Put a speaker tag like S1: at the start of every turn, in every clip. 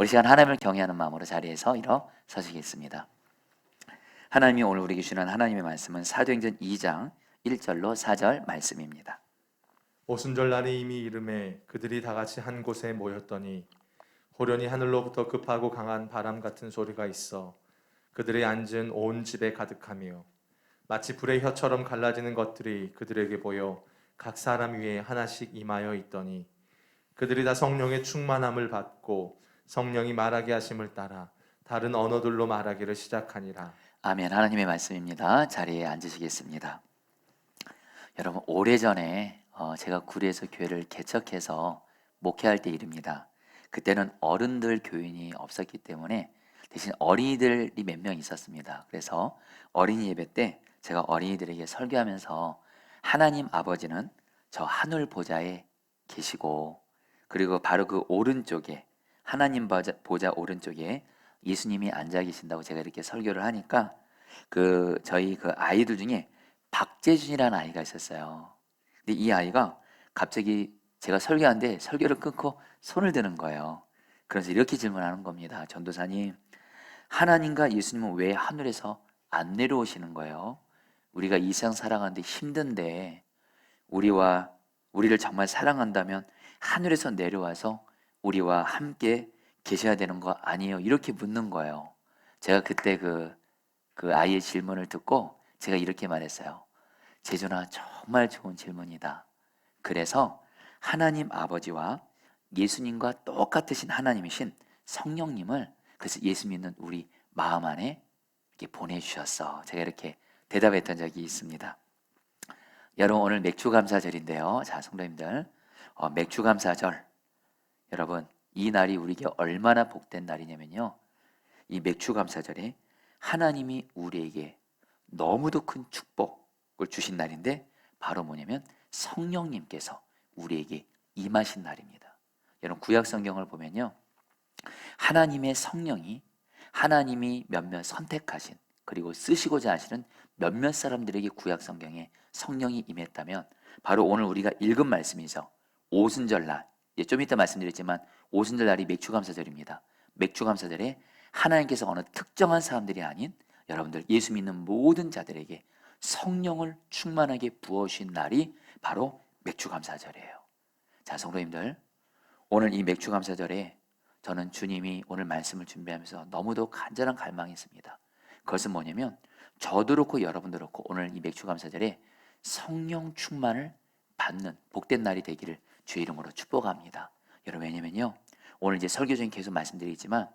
S1: 우리 시간 하나님을 경외하는 마음으로 자리에서 일어서시겠습니다. 하나님이 오늘 우리에게 주는 하나님의 말씀은 사도행전 2장 1절로 4절 말씀입니다.
S2: 오순절 날이 이미 이름에 그들이 다 같이 한 곳에 모였더니 호련히 하늘로부터 급하고 강한 바람 같은 소리가 있어 그들이 앉은 온 집에 가득하며 마치 불의 혀처럼 갈라지는 것들이 그들에게 보여 각 사람 위에 하나씩 임하여 있더니 그들이 다 성령의 충만함을 받고 성령이 말하게 하심을 따라 다른 언어들로 말하기를 시작하니라.
S1: 아멘. 하나님의 말씀입니다. 자리에 앉으시겠습니다. 여러분, 오래전에 제가 구리에서 교회를 개척해서 목회할 때 일입니다. 그때는 어른들 교인이 없었기 때문에 대신 어린이들이 몇 명 있었습니다. 그래서 어린이 예배 때 제가 어린이들에게 설교하면서 하나님 아버지는 저 하늘 보좌에 계시고, 그리고 바로 그 오른쪽에 하나님 보좌 오른쪽에 예수님이 앉아 계신다고 제가 이렇게 설교를 하니까 저희 아이들 중에 박재준이라는 아이가 있었어요. 근데 이 아이가 갑자기 제가 설교하는데 설교를 끊고 손을 드는 거예요. 그래서 이렇게 질문하는 겁니다. 전도사님, 하나님과 예수님은 왜 하늘에서 안 내려오시는 거예요? 우리가 이 세상 살아가는데 힘든데 우리를 정말 사랑한다면 하늘에서 내려와서 우리와 함께 계셔야 되는 거 아니에요? 이렇게 묻는 거예요. 제가 그때 그 아이의 질문을 듣고 제가 이렇게 말했어요. 재준아, 정말 좋은 질문이다. 그래서 하나님 아버지와 예수님과 똑같으신 하나님이신 성령님을 그래서 예수 믿는 우리 마음 안에 이렇게 보내주셨어. 제가 이렇게 대답했던 적이 있습니다. 여러분, 오늘 맥주감사절인데요. 자, 성도님들, 맥주감사절, 여러분, 이 날이 우리에게 얼마나 복된 날이냐면요, 이 맥주감사절에 하나님이 우리에게 너무도 큰 축복을 주신 날인데 바로 뭐냐면 성령님께서 우리에게 임하신 날입니다. 여러분, 구약 성경을 보면요, 하나님의 성령이 하나님이 몇몇 선택하신 그리고 쓰시고자 하시는 몇몇 사람들에게 구약 성경에 성령이 임했다면 바로 오늘 우리가 읽은 말씀이죠. 오순절날, 좀 이따 말씀드렸지만 오순절날이 맥주감사절입니다. 맥주감사절에 하나님께서 어느 특정한 사람들이 아닌 여러분들 예수 믿는 모든 자들에게 성령을 충만하게 부어주신 날이 바로 맥주감사절이에요. 자, 성도님들, 오늘 이 맥주감사절에 저는 주님이 오늘 말씀을 준비하면서 너무도 간절한 갈망이 있습니다. 그것은 뭐냐면 저도 그렇고 여러분도 그렇고 오늘 이 맥주감사절에 성령 충만을 받는 복된 날이 되기를 주의 이름으로 축복합니다. 여러분, 왜냐면요, 오늘 이제 설교 중에 계속 말씀드리지만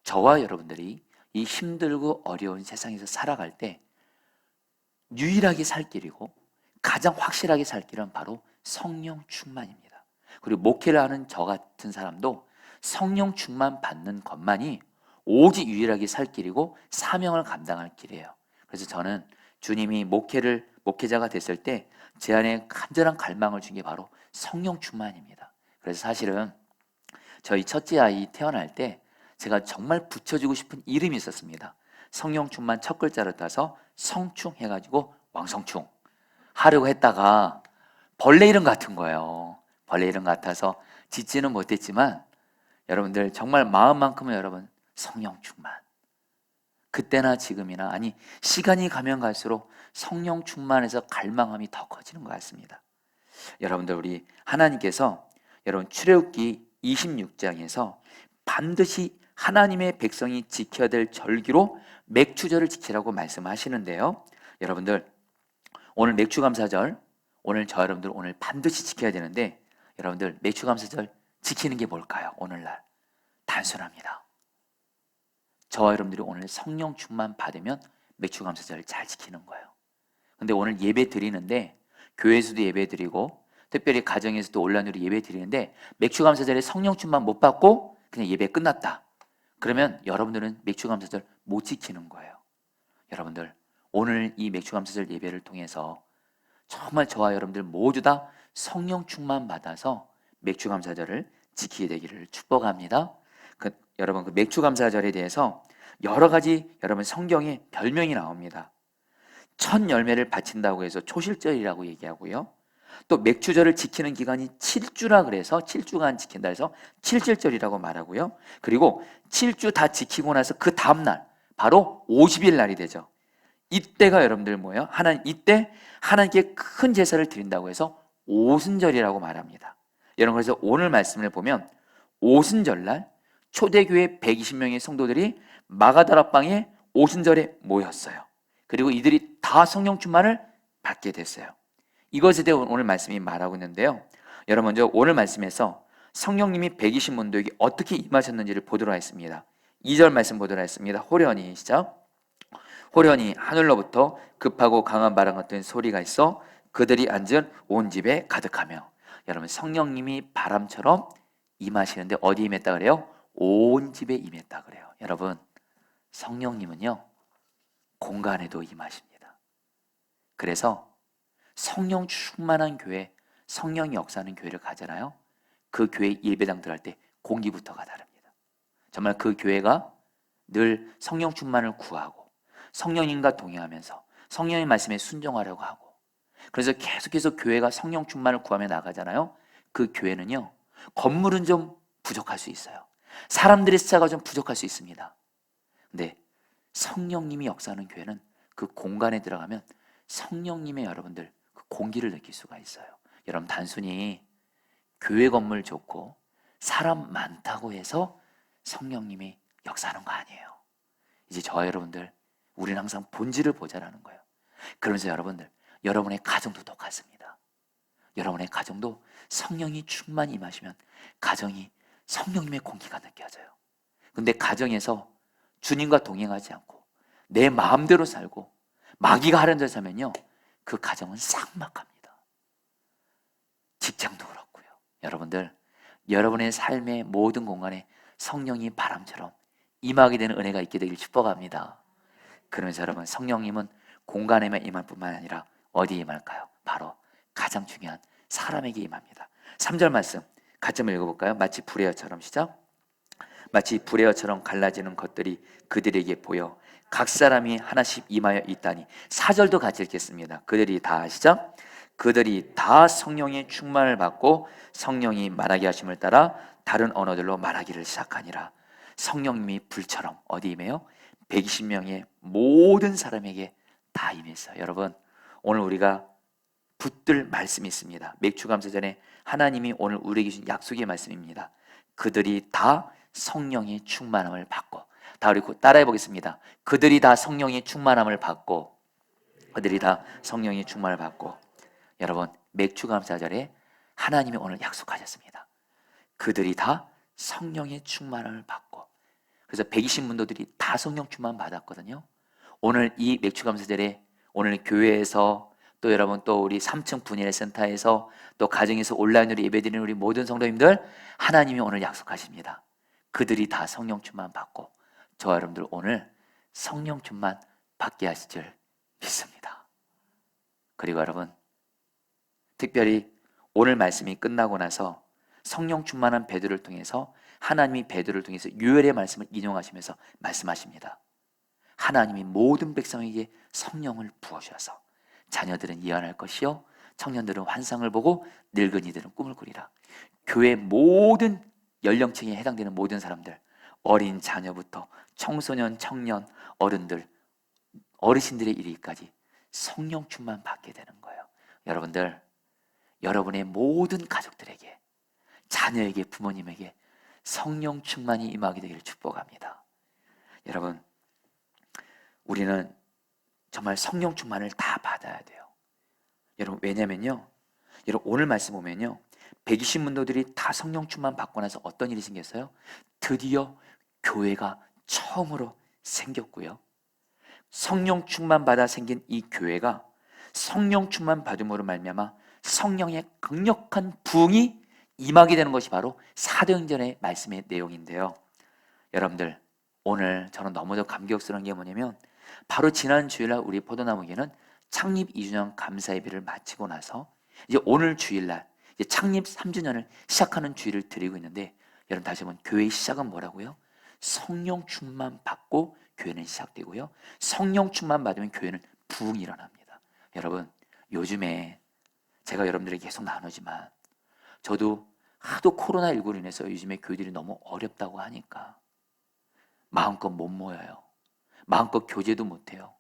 S1: 저와 여러분들이 이 힘들고 어려운 세상에서 살아갈 때 유일하게 살 길이고 가장 확실하게 살 길은 바로 성령 충만입니다. 그리고 목회를 하는 저 같은 사람도 성령 충만 받는 것만이 오직 유일하게 살 길이고 사명을 감당할 길이에요. 그래서 저는 주님이 목회자가 됐을 때 제 안에 간절한 갈망을 준 게 바로 성령 충만입니다. 그래서 사실은 저희 첫째 아이 태어날 때 제가 정말 붙여주고 싶은 이름이 있었습니다. 성령 충만 첫 글자를 따서 성충 해가지고 왕성충 하려고 했다가 벌레 이름 같은 거예요. 벌레 이름 같아서 짓지는 못했지만 여러분들 정말 마음만큼은 여러분 성령 충만, 그때나 지금이나 아니 시간이 가면 갈수록 성령 충만해서 갈망함이 더 커지는 것 같습니다. 여러분들, 우리 하나님께서 여러분 출애굽기 26장에서 반드시 하나님의 백성이 지켜야 될 절기로 맥주절을 지키라고 말씀하시는데요, 여러분들 오늘 맥주감사절, 오늘 저 여러분들 오늘 반드시 지켜야 되는데 여러분들 맥주감사절 지키는 게 뭘까요? 오늘날 단순합니다. 저와 여러분들이 오늘 성령 충만 받으면 맥주감사절을 잘 지키는 거예요. 근데 오늘 예배 드리는데 교회에서도 예배 드리고 특별히 가정에서도 온라인으로 예배 드리는데 맥주감사절에 성령 충만 못 받고 그냥 예배 끝났다, 그러면 여러분들은 맥주감사절 못 지키는 거예요. 여러분들, 오늘 이 맥주감사절 예배를 통해서 정말 저와 여러분들 모두 다 성령 충만 받아서 맥주감사절을 지키게 되기를 축복합니다. 여러분, 그 맥주감사절에 대해서 여러 가지 여러분 성경에 별명이 나옵니다. 첫 열매를 바친다고 해서 초실절이라고 얘기하고요, 또 맥주절을 지키는 기간이 7주라 그래서 7주간 지킨다 해서 칠칠절이라고 말하고요. 그리고 7주 다 지키고 나서 그 다음 날 바로 50일 날이 되죠. 이때가 여러분들 뭐예요? 이때 하나님께 큰 제사를 드린다고 해서 오순절이라고 말합니다. 여러분, 그래서 오늘 말씀을 보면 오순절날 초대교회 120명의 성도들이 마가다락방에 오순절에 모였어요. 그리고 이들이 다 성령 충만을 받게 됐어요. 이것에 대해 오늘 말씀이 말하고 있는데요. 여러분, 먼저 오늘 말씀에서 성령님이 120문도에게 어떻게 임하셨는지를 보도록 하겠습니다. 2절 말씀 보도록 하겠습니다. 호련히 시작. 호련히 하늘로부터 급하고 강한 바람 같은 소리가 있어 그들이 앉은 온 집에 가득하며. 여러분, 성령님이 바람처럼 임하시는데 어디 임했다 그래요? 온 집에 임했다 그래요. 여러분, 성령님은요 공간에도 임하십니다. 그래서 성령 충만한 교회, 성령이 역사하는 교회를 가잖아요. 그 교회 예배당 들어갈 때 공기부터가 다릅니다. 정말 그 교회가 늘 성령 충만을 구하고 성령님과 동행하면서 성령의 말씀에 순종하려고 하고, 그래서 계속해서 교회가 성령 충만을 구하며 나가잖아요. 그 교회는요 건물은 좀 부족할 수 있어요. 사람들의 숫자가 좀 부족할 수 있습니다. 근데 성령님이 역사하는 교회는 그 공간에 들어가면 성령님의 여러분들 그 공기를 느낄 수가 있어요. 여러분, 단순히 교회 건물 좋고 사람 많다고 해서 성령님이 역사하는 거 아니에요. 이제 저와 여러분들, 우리는 항상 본질을 보자라는 거예요. 그러면서 여러분들, 여러분의 가정도 똑같습니다. 여러분의 가정도 성령이 충만히 임하시면 가정이 성령님의 공기가 느껴져요. 근데 가정에서 주님과 동행하지 않고 내 마음대로 살고 마귀가 하는 대로 살면요 그 가정은 삭막합니다. 직장도 그렇고요. 여러분들, 여러분의 삶의 모든 공간에 성령이 바람처럼 임하게 되는 은혜가 있게 되길 축복합니다. 그러면서 여러분, 성령님은 공간에만 임할 뿐만 아니라 어디에 임할까요? 바로 가장 중요한 사람에게 임합니다. 3절 말씀 같이 한번 읽어볼까요? 마치 불의 여처럼, 시작. 마치 불의 여처럼 갈라지는 것들이 그들에게 보여 각 사람이 하나씩 임하여 있다니. 4절도 같이 읽겠습니다. 그들이 다, 시작. 그들이 다 성령의 충만을 받고 성령이 말하게 하심을 따라 다른 언어들로 말하기를 시작하니라. 성령님이 불처럼 어디 임해요? 120명의 모든 사람에게 다 임했어요. 여러분, 오늘 우리가 붙들 말씀이 있습니다. 맥주감사전에 하나님이 오늘 우리에게 주신 약속의 말씀입니다. 그들이 다 성령의 충만함을 받고. 다 우리 따라해 보겠습니다. 그들이 다 성령의 충만함을 받고. 그들이 다 성령의 충만을 받고. 여러분, 맥주감사절에 하나님이 오늘 약속하셨습니다. 그들이 다 성령의 충만함을 받고. 그래서 120문도들이 다 성령 충만 받았거든요. 오늘 이 맥주감사절에 오늘 교회에서 또 여러분, 또 우리 3층 분야의 센터에서 또 가정에서 온라인으로 예배드리는 우리 모든 성도님들, 하나님이 오늘 약속하십니다. 그들이 다 성령 충만 받고 저와 여러분들 오늘 성령 충만 받게 하실 줄 믿습니다. 그리고 여러분, 특별히 오늘 말씀이 끝나고 나서 성령 충만한 베드로를 통해서 하나님이 베드로를 통해서 유엘의 말씀을 인용하시면서 말씀하십니다. 하나님이 모든 백성에게 성령을 부어주셔서 자녀들은 예언할 것이요 청년들은 환상을 보고 늙은이들은 꿈을 꾸리라. 교회 모든 연령층에 해당되는 모든 사람들, 어린 자녀부터 청소년, 청년, 어른들, 어르신들의 이르기까지 성령 충만 받게 되는 거예요. 여러분들, 여러분의 모든 가족들에게, 자녀에게, 부모님에게 성령 충만이 임하게 되기를 축복합니다. 여러분, 우리는 정말 성령 충만을 다 받아야 돼요. 여러분, 왜냐면요, 여러분 오늘 말씀 보면요 120문도들이 다 성령 충만 받고 나서 어떤 일이 생겼어요? 드디어 교회가 처음으로 생겼고요, 성령 충만 받아 생긴 이 교회가 성령 충만 받음으로 말미암아 성령의 강력한 부흥이 임하게 되는 것이 바로 사도행전의 말씀의 내용인데요. 여러분들, 오늘 저는 너무도 감격스러운 게 뭐냐면 바로 지난 주일날 우리 포도나무교회는 창립 2주년 감사 예배를 마치고 나서 이제 오늘 주일날 이제 창립 3주년을 시작하는 주일을 드리고 있는데, 여러분 다시 한번 교회의 시작은 뭐라고요? 성령 충만 받고 교회는 시작되고요, 성령 충만 받으면 교회는 부흥이 일어납니다. 여러분, 요즘에 제가 여러분들에게 계속 나누지만 저도 하도 코로나19로 인해서 요즘에 교회들이 너무 어렵다고 하니까 마음껏 못 모여요. 마음껏 교제도 못해요.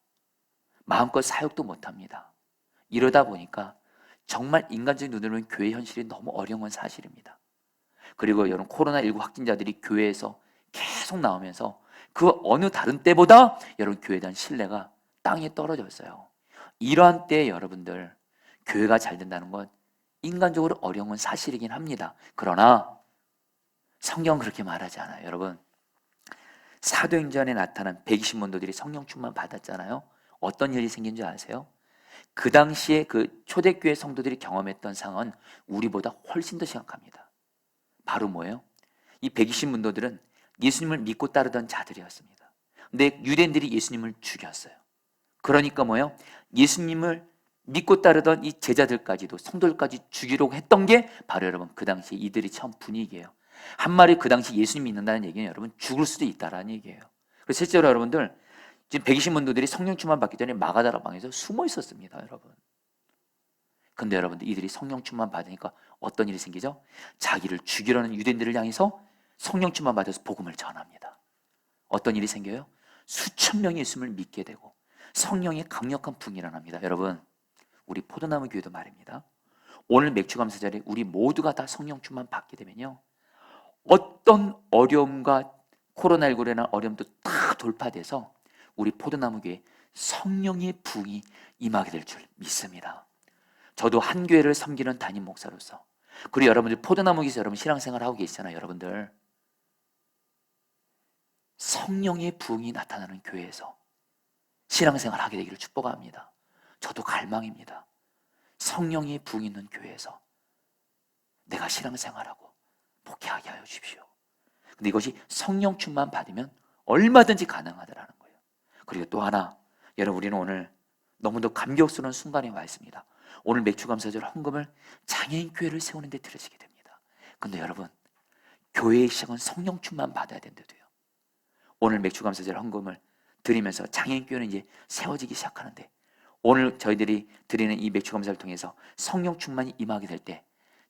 S1: 마음껏 사역도 못합니다. 이러다 보니까 정말 인간적인 눈으로 보면 교회 현실이 너무 어려운 건 사실입니다. 그리고 여러분 코로나19 확진자들이 교회에서 계속 나오면서 그 어느 다른 때보다 여러분 교회에 대한 신뢰가 땅에 떨어졌어요. 이러한 때에 여러분들 교회가 잘 된다는 건 인간적으로 어려운 건 사실이긴 합니다. 그러나 성경은 그렇게 말하지 않아요. 여러분 사도행전에 나타난 120문도들이 성령 충만 받았잖아요. 어떤 일이 생긴 줄 아세요? 그 당시에 그 초대교회 성도들이 경험했던 상황은 우리보다 훨씬 더 심각합니다. 바로 뭐예요? 이 120문도들은 예수님을 믿고 따르던 자들이었습니다. 근데 유대인들이 예수님을 죽였어요. 그러니까 뭐예요? 예수님을 믿고 따르던 이 제자들까지도 성도들까지 죽이려고 했던 게 바로 여러분 그 당시 이들이 처음 분위기예요. 한마디 그 당시 예수님 믿는다는 얘기는 여러분 죽을 수도 있다라는 얘기예요. 그래서 실제로 여러분들 지금 120문도들이 성령 충만 받기 전에 마가다라 방에서 숨어 있었습니다, 여러분. 근데 여러분들 이들이 성령 충만 받으니까 어떤 일이 생기죠? 자기를 죽이려는 유대인들을 향해서 성령 충만 받아서 복음을 전합니다. 어떤 일이 생겨요? 수천 명이 예수님을 믿게 되고 성령의 강력한 부흥이 일어납니다. 여러분 우리 포도나무 교회도 말입니다. 오늘 맥주감사절에 우리 모두가 다 성령 충만 받게 되면요, 어떤 어려움과 코로나19로 인한 어려움도 다 돌파돼서 우리 포도나무 교회에 성령의 부흥이 임하게 될 줄 믿습니다. 저도 한 교회를 섬기는 담임 목사로서, 그리고 여러분들 포도나무 교회에서 여러분 신앙생활 하고 계시잖아요. 여러분들 성령의 부흥이 나타나는 교회에서 신앙생활 하게 되기를 축복합니다. 저도 갈망입니다. 성령의 부흥이 있는 교회에서 내가 신앙생활하고 목회하게 하여 주십시오. 근데 이것이 성령 충만 받으면 얼마든지 가능하다라는 거예요. 그리고 또 하나, 여러분 우리는 오늘 너무도 감격스러운 순간에 와 있습니다. 오늘 맥주감사절 헌금을 장애인 교회를 세우는 데 들여지게 됩니다. 근데 여러분 교회의 시작은 성령 충만 받아야 된대도요. 오늘 맥주감사절 헌금을 드리면서 장애인 교회는 이제 세워지기 시작하는데, 오늘 저희들이 드리는 이 맥주감사를 통해서 성령 충만이 임하게 될 때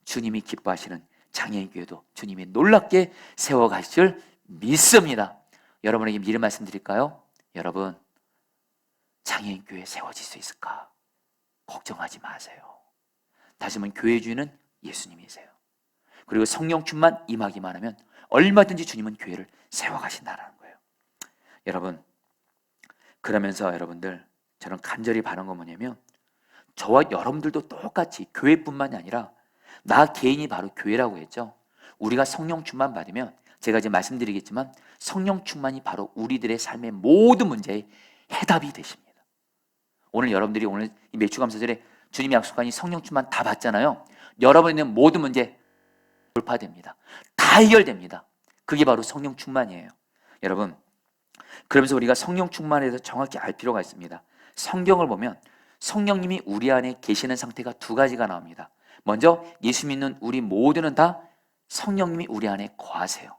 S1: 주님이 기뻐하시는 장애인 교회도 주님이 놀랍게 세워가실 줄 믿습니다. 여러분에게 미리 말씀드릴까요? 여러분 장애인 교회 세워질 수 있을까? 걱정하지 마세요. 다시 한번 교회 주인은 예수님이세요. 그리고 성령 충만 임하기만 하면 얼마든지 주님은 교회를 세워가신다는 거예요. 여러분 그러면서 여러분들 저는 간절히 바라는 건 뭐냐면, 저와 여러분들도 똑같이 교회뿐만이 아니라 나 개인이 바로 교회라고 했죠. 우리가 성령 충만 받으면 제가 이제 말씀드리겠지만 성령 충만이 바로 우리들의 삶의 모든 문제의 해답이 되십니다. 오늘 여러분들이 오늘 이 맥주감사절에 주님이 약속한 이 성령 충만 다 받잖아요. 여러분이 있는 모든 문제 돌파됩니다. 다 해결됩니다. 그게 바로 성령 충만이에요. 여러분 그러면서 우리가 성령 충만에 대해서 정확히 알 필요가 있습니다. 성경을 보면 성령님이 우리 안에 계시는 상태가 두 가지가 나옵니다. 먼저 예수 믿는 우리 모두는 다 성령님이 우리 안에 거하세요.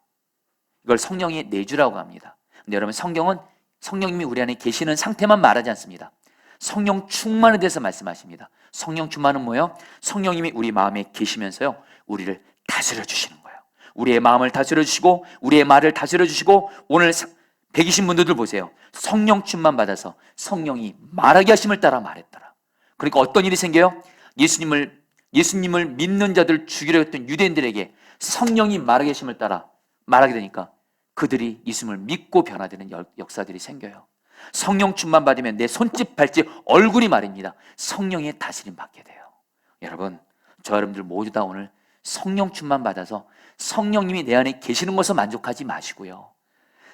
S1: 이걸 성령의 내주라고 합니다. 근데 여러분 성경은 성령님이 우리 안에 계시는 상태만 말하지 않습니다. 성령 충만에 대해서 말씀하십니다. 성령 충만은 뭐예요? 성령님이 우리 마음에 계시면서요 우리를 다스려 주시는 거예요. 우리의 마음을 다스려 주시고 우리의 말을 다스려 주시고, 오늘 120문도들 보세요. 성령 충만 받아서 성령이 말하게 하심을 따라 말했더라. 그러니까 어떤 일이 생겨요? 예수님을 믿는 자들 죽이려 했던 유대인들에게 성령이 말하게 하심을 따라 말하게 되니까 그들이 예수님을 믿고 변화되는 역사들이 생겨요. 성령 충만 받으면 내 손짓 발짓 얼굴이 말입니다. 성령의 다스림 받게 돼요. 여러분 저 여러분들 모두 다 오늘 성령 충만 받아서 성령님이 내 안에 계시는 것을 만족하지 마시고요,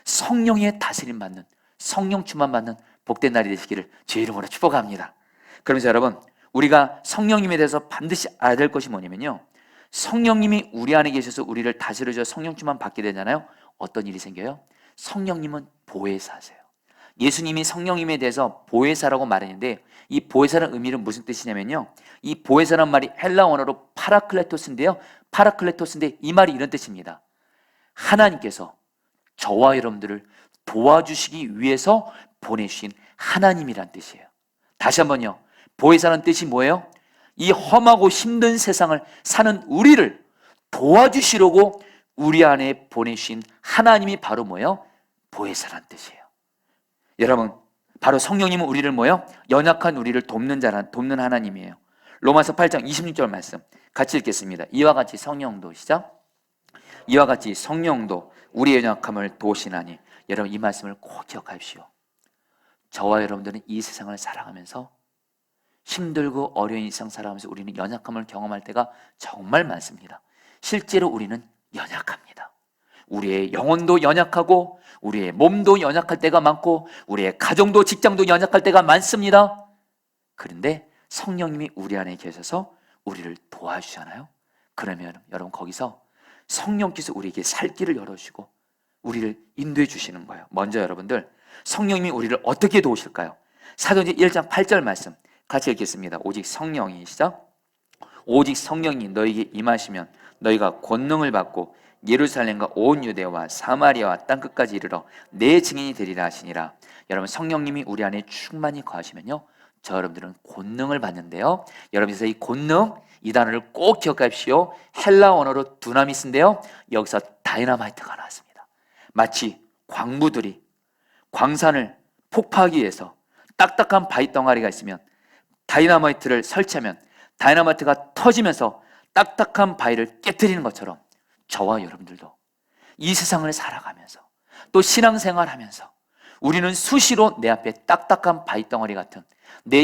S1: 성령의 다스림 받는, 성령 충만 받는 복된 날이 되시기를 주의 이름으로 축복합니다. 그러면서 여러분 우리가 성령님에 대해서 반드시 알아야 될 것이 뭐냐면요, 성령님이 우리 안에 계셔서 우리를 다스려줘 성령 충만 받게 되잖아요. 어떤 일이 생겨요? 성령님은 보혜사세요. 예수님이 성령님에 대해서 보혜사라고 말했는데 이 보혜사라는 의미는 무슨 뜻이냐면요, 이 보혜사라는 말이 헬라 언어로 파라클레토스인데요, 파라클레토스인데 이 말이 이런 뜻입니다. 하나님께서 저와 여러분들을 도와주시기 위해서 보내주신 하나님이란 뜻이에요. 다시 한번요, 보혜사라는 뜻이 뭐예요? 이 험하고 힘든 세상을 사는 우리를 도와주시려고 우리 안에 보내신 하나님이 바로 뭐예요? 보혜사란 뜻이에요. 여러분, 바로 성령님은 우리를 뭐예요? 연약한 우리를 돕는 하나님이에요. 로마서 8장 26절 말씀 같이 읽겠습니다. 이와 같이 성령도, 시작. 이와 같이 성령도 우리의 연약함을 도우시나니. 여러분, 이 말씀을 꼭 기억하십시오. 저와 여러분들은 이 세상을 살아가면서 힘들고 어려운 일상 살아가면서 우리는 연약함을 경험할 때가 정말 많습니다. 실제로 우리는 연약합니다. 우리의 영혼도 연약하고 우리의 몸도 연약할 때가 많고 우리의 가정도 직장도 연약할 때가 많습니다. 그런데 성령님이 우리 안에 계셔서 우리를 도와주잖아요. 그러면 여러분, 거기서 성령께서 우리에게 살 길을 열어주시고 우리를 인도해 주시는 거예요. 먼저 여러분들, 성령님이 우리를 어떻게 도우실까요? 사도행전 1장 8절 말씀 같이 읽겠습니다. 오직 성령이, 시작. 오직 성령이 너에게 임하시면 너희가 권능을 받고 예루살렘과 온 유대와 사마리아와 땅끝까지 이르러 내 증인이 되리라 하시니라. 여러분, 성령님이 우리 안에 충만히 거하시면요, 저 여러분들은 권능을 받는데요. 여러분께서 이 권능, 이 단어를 꼭 기억하십시오. 헬라 언어로 두나미스인데요, 여기서 다이너마이트가 나왔습니다. 마치 광부들이 광산을 폭파하기 위해서 딱딱한 바위 덩어리가 있으면 다이너마이트를 설치하면 다이너마이트가 터지면서 딱딱한 바위를 깨뜨리는 것처럼 저와 여러분들도 이 세상을 살아가면서 또 신앙생활하면서 우리는 수시로 내 앞에 딱딱한 바위 덩어리 같은 내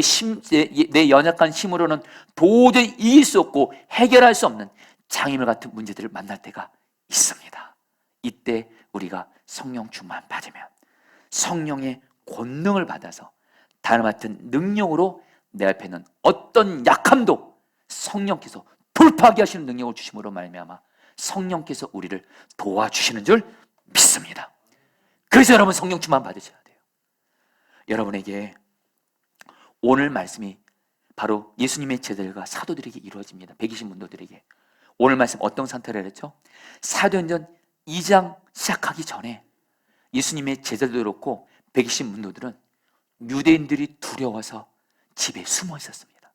S1: 연약한 힘으로는 도저히 이길 수 없고 해결할 수 없는 장애물 같은 문제들을 만날 때가 있습니다. 이때 우리가 성령 충만 받으면 성령의 권능을 받아서 다른 같은 능력으로 내 앞에 있는 어떤 약함도 성령께서 돌파하게 하시는 능력을 주심으로 말미암아 성령께서 우리를 도와주시는 줄 믿습니다. 그래서 여러분, 성령 충만 받으셔야 돼요. 여러분에게 오늘 말씀이 바로 예수님의 제자들과 사도들에게 이루어집니다. 120문도들에게 오늘 말씀 어떤 상태를 했죠? 사도행전 2장 시작하기 전에 예수님의 제자들도 그렇고 120문도들은 유대인들이 두려워서 집에 숨어 있었습니다.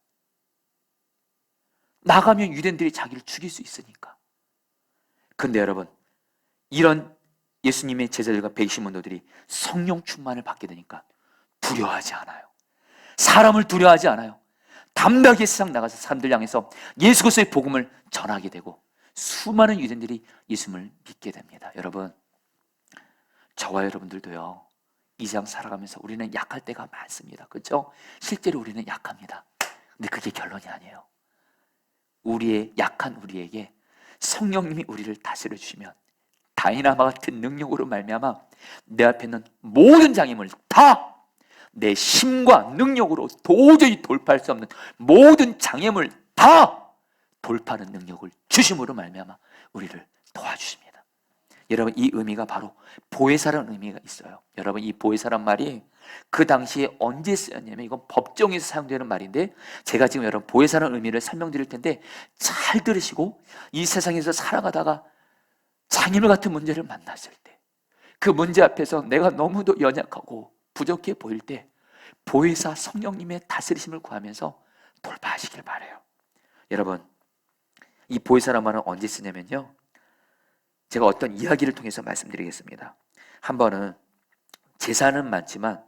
S1: 나가면 유대인들이 자기를 죽일 수 있으니까. 근데 여러분, 이런 예수님의 제자들과 120문도들이 성령 충만을 받게 되니까 두려워하지 않아요. 사람을 두려워하지 않아요. 담대하게 세상 나가서 사람들 향해서 예수 그리스도의 복음을 전하게 되고 수많은 유대인들이 예수님을 믿게 됩니다. 여러분, 저와 여러분들도요, 이 세상 살아가면서 우리는 약할 때가 많습니다. 그렇죠? 실제로 우리는 약합니다. 근데 그게 결론이 아니에요. 우리의 약한 우리에게 성령님이 우리를 다스려 주시면 다이나마 같은 능력으로 말미암아 내 앞에 있는 모든 장애물 다 내 힘과 능력으로 도저히 돌파할 수 없는 모든 장애물 다 돌파하는 능력을 주심으로 말미암아 우리를 도와주십니다. 여러분, 이 의미가 바로 보혜사라는 의미가 있어요. 여러분, 이 보혜사란 말이 그 당시에 언제 쓰였냐면 이건 법정에서 사용되는 말인데 제가 지금 여러분 보혜사라는 의미를 설명드릴 텐데 잘 들으시고 이 세상에서 살아가다가 장애물 같은 문제를 만났을 때 그 문제 앞에서 내가 너무도 연약하고 부족해 보일 때 보혜사 성령님의 다스리심을 구하면서 돌파하시길 바라요. 여러분, 이 보혜사란 말은 언제 쓰냐면요, 제가 어떤 이야기를 통해서 말씀드리겠습니다. 한 번은 재산은 많지만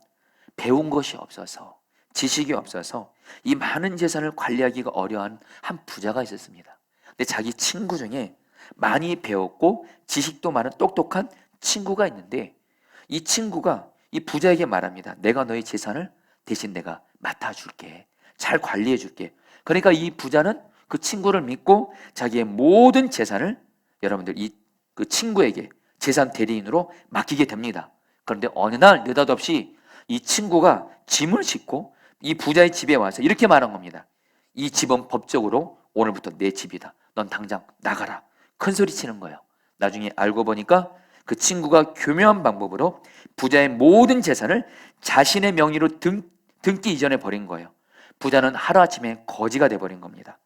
S1: 배운 것이 없어서 지식이 없어서 이 많은 재산을 관리하기가 어려운 한 부자가 있었습니다. 근데 자기 친구 중에 많이 배웠고 지식도 많은 똑똑한 친구가 있는데 이 친구가 이 부자에게 말합니다. 내가 너의 재산을 대신 내가 맡아줄게. 잘 관리해줄게. 그러니까 이 부자는 그 친구를 믿고 자기의 모든 재산을 여러분들 그 친구에게 재산 대리인으로 맡기게 됩니다. 그런데 어느 날 느닷없이 이 친구가 짐을 싣고 이 부자의 집에 와서 이렇게 말한 겁니다. 이 집은 법적으로 오늘부터 내 집이다. 넌 당장 나가라. 큰 소리 치는 거예요. 나중에 알고 보니까 그 친구가 교묘한 방법으로 부자의 모든 재산을 자신의 명의로 등기 이전해 버린 거예요. 부자는 하루아침에 거지가 돼버린 겁니다.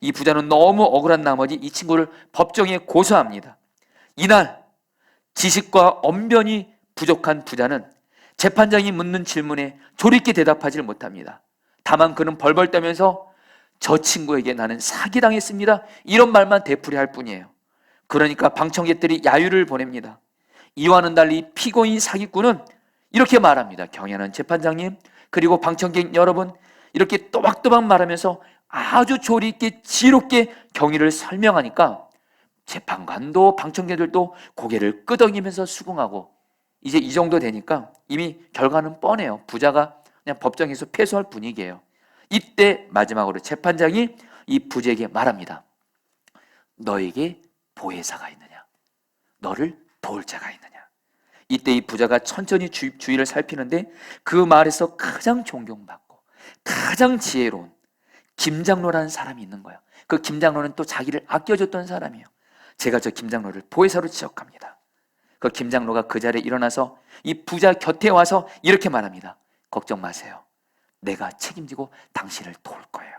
S1: 이 부자는 너무 억울한 나머지 이 친구를 법정에 고소합니다. 이날 지식과 언변이 부족한 부자는 재판장이 묻는 질문에 조리 있게 대답하지를 못합니다. 다만 그는 벌벌 떠면서 저 친구에게 나는 사기당했습니다. 이런 말만 되풀이할 뿐이에요. 그러니까 방청객들이 야유를 보냅니다. 이와는 달리 피고인 사기꾼은 이렇게 말합니다. 경연한 재판장님, 그리고 방청객 여러분, 이렇게 또박또박 말하면서 아주 조리 있게 지롭게 경위를 설명하니까 재판관도 방청객들도 고개를 끄덕이면서 수긍하고, 이제 이 정도 되니까 이미 결과는 뻔해요. 부자가 그냥 법정에서 패소할 분위기예요. 이때 마지막으로 재판장이 이 부자에게 말합니다. 너에게 보혜사가 있느냐? 너를 도울 자가 있느냐? 이때 이 부자가 천천히 주위를 살피는데 그 마을에서 가장 존경받고 가장 지혜로운 김장로라는 사람이 있는 거예요. 그 김장로는 또 자기를 아껴줬던 사람이에요. 제가 저 김장로를 보혜사로 지적합니다. 그 김장로가 그 자리에 일어나서 이 부자 곁에 와서 이렇게 말합니다. 걱정 마세요. 내가 책임지고 당신을 도울 거예요.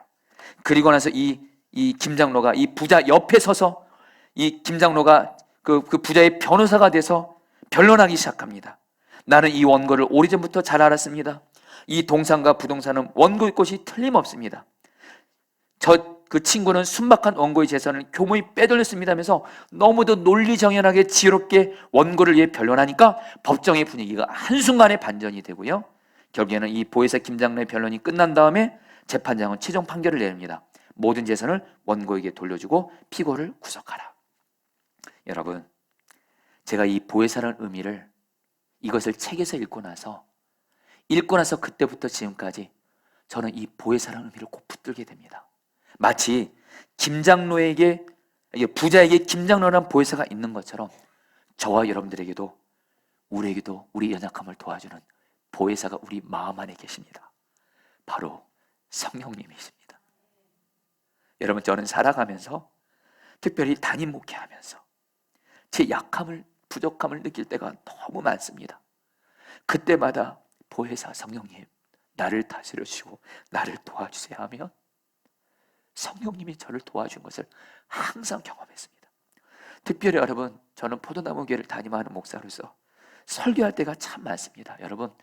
S1: 그리고 나서 이 김장로가 이 부자 옆에 서서 이 김장로가 그 부자의 변호사가 돼서 변론하기 시작합니다. 나는 이 원고를 오래전부터 잘 알았습니다. 이 동산과 부동산은 원고의 것이 틀림없습니다. 그 친구는 순박한 원고의 재산을 교모히 빼돌렸습니다 하면서 너무도 논리정연하게 지혜롭게 원고를 위해 변론하니까 법정의 분위기가 한순간에 반전이 되고요. 결국에는 이 보혜사 김장로의 변론이 끝난 다음에 재판장은 최종 판결을 내립니다. 모든 재산을 원고에게 돌려주고 피고를 구속하라. 여러분, 제가 이 보혜사라는 의미를 이것을 책에서 읽고 나서 그때부터 지금까지 저는 이 보혜사라는 의미를 꼭 붙들게 됩니다. 마치 김장로에게, 부자에게 김장로라는 보혜사가 있는 것처럼 저와 여러분들에게도, 우리에게도 우리 연약함을 도와주는 보혜사가 우리 마음 안에 계십니다. 바로 성령님이십니다. 여러분, 저는 살아가면서 특별히 담임 목회하면서 제 약함을, 부족함을 느낄 때가 너무 많습니다. 그때마다 보혜사 성령님, 나를 다스려 주시고 나를 도와주세요 하면 성령님이 저를 도와준 것을 항상 경험했습니다. 특별히 여러분, 저는 포도나무교회를 담임하는 목사로서 설교할 때가 참 많습니다. 여러분,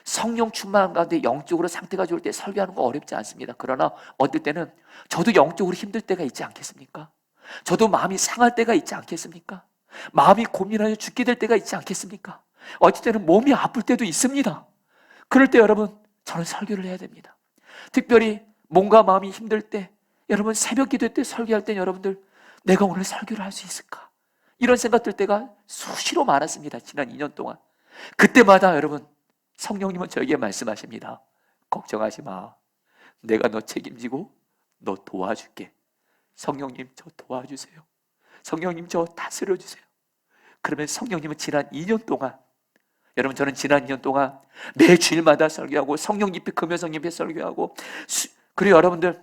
S1: 성령 충만한 가운데 영적으로 상태가 좋을 때 설교하는 거 어렵지 않습니다. 그러나 어떨 때는 저도 영적으로 힘들 때가 있지 않겠습니까? 저도 마음이 상할 때가 있지 않겠습니까? 마음이 고민하여 죽게 될 때가 있지 않겠습니까? 어떨 때는 몸이 아플 때도 있습니다. 그럴 때 여러분, 저는 설교를 해야 됩니다. 특별히 몸과 마음이 힘들 때, 여러분 새벽 기도 때 설교할 때 여러분들, 내가 오늘 설교를 할 수 있을까? 이런 생각 들 때가 수시로 많았습니다. 지난 2년 동안. 그때마다 여러분, 성령님은 저에게 말씀하십니다. 걱정하지 마. 내가 너 책임지고 너 도와줄게. 성령님, 저 도와주세요. 성령님, 저 다스려 주세요. 그러면 성령님은 지난 2년 동안, 여러분, 저는 지난 2년 동안 매 주일마다 설교하고 성령 집회, 금요성 집회 설교하고, 그리고 여러분들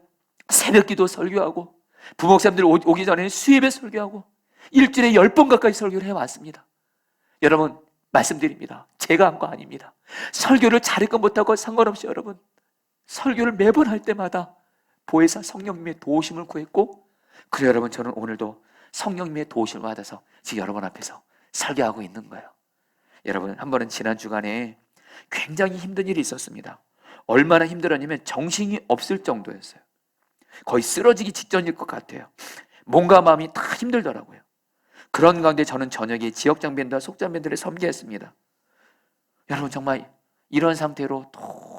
S1: 새벽 기도 설교하고, 부목사님들 오기 전에 수예배 설교하고, 일주일에 10번 가까이 설교를 해왔습니다. 여러분, 말씀드립니다. 제가 한 거 아닙니다. 설교를 잘했건 못하건 상관없이 여러분, 설교를 매번 할 때마다 보혜사 성령님의 도우심을 구했고, 그래요 여러분, 저는 오늘도 성령님의 도우심을 받아서 지금 여러분 앞에서 설교하고 있는 거예요. 여러분, 한 번은 지난 주간에 굉장히 힘든 일이 있었습니다. 얼마나 힘들었냐면 정신이 없을 정도였어요. 거의 쓰러지기 직전일 것 같아요. 몸과 마음이 다 힘들더라고요. 그런 가운데 저는 저녁에 지역장밴드와 속장밴드를 섬기했습니다. 여러분, 정말 이런 상태로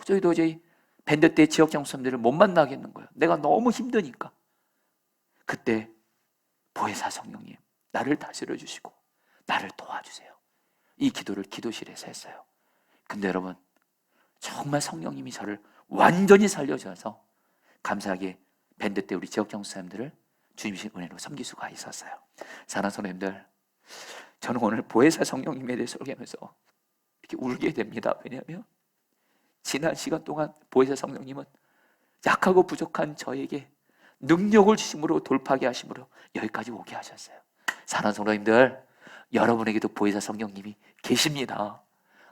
S1: 도저히 밴드 때 지역장 선생님들을 못 만나겠는 거예요. 내가 너무 힘드니까. 그때 보혜사 성령님, 나를 다스려 주시고 나를 도와주세요. 이 기도를 기도실에서 했어요. 근데 여러분, 정말 성령님이 저를 완전히 살려주셔서 감사하게 밴드 때 우리 지역장 선생님들을 주님이신 은혜로 섬길 수가 있었어요. 사랑하는 성도님들, 저는 오늘 보혜사 성령님에 대해 설교하면서 이렇게 울게 됩니다. 왜냐하면 지난 시간 동안 보혜사 성령님은 약하고 부족한 저에게 능력을 주심으로, 돌파하게 하심으로 여기까지 오게 하셨어요. 사랑하는 성도님들, 여러분에게도 보혜사 성령님이 계십니다.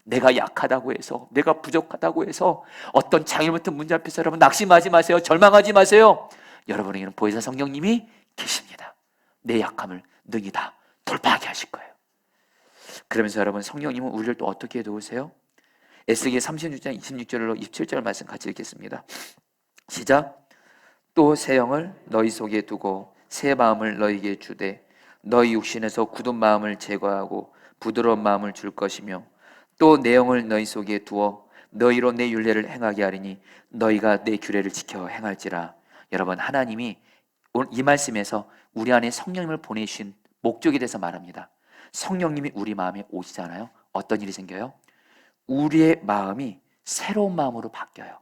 S1: 내가 약하다고 해서, 내가 부족하다고 해서 어떤 장애 같은 문제 앞에서 여러분 낙심하지 마세요. 절망하지 마세요. 여러분에게는 보혜사 성령님이 계십니다. 내 약함을 능히 다 돌파하게 하실 거예요. 그러면서 여러분, 성령님은 우리를 또 어떻게 도우세요? 에스겔 36장 26절로 27절 말씀 같이 읽겠습니다. 시작.
S3: 또 새 영을 너희 속에 두고 새 마음을 너희에게 주되 너희 육신에서 굳은 마음을 제거하고 부드러운 마음을 줄 것이며 또 내 영을 너희 속에 두어 너희로 내 율례를 행하게 하리니 너희가 내 규례를 지켜 행할지라. 여러분, 하나님이 오늘 이 말씀에서 우리 안에 성령님을 보내신 목적에 대해서 말합니다. 성령님이 우리 마음에 오시잖아요. 어떤 일이 생겨요? 우리의 마음이 새로운 마음으로 바뀌어요.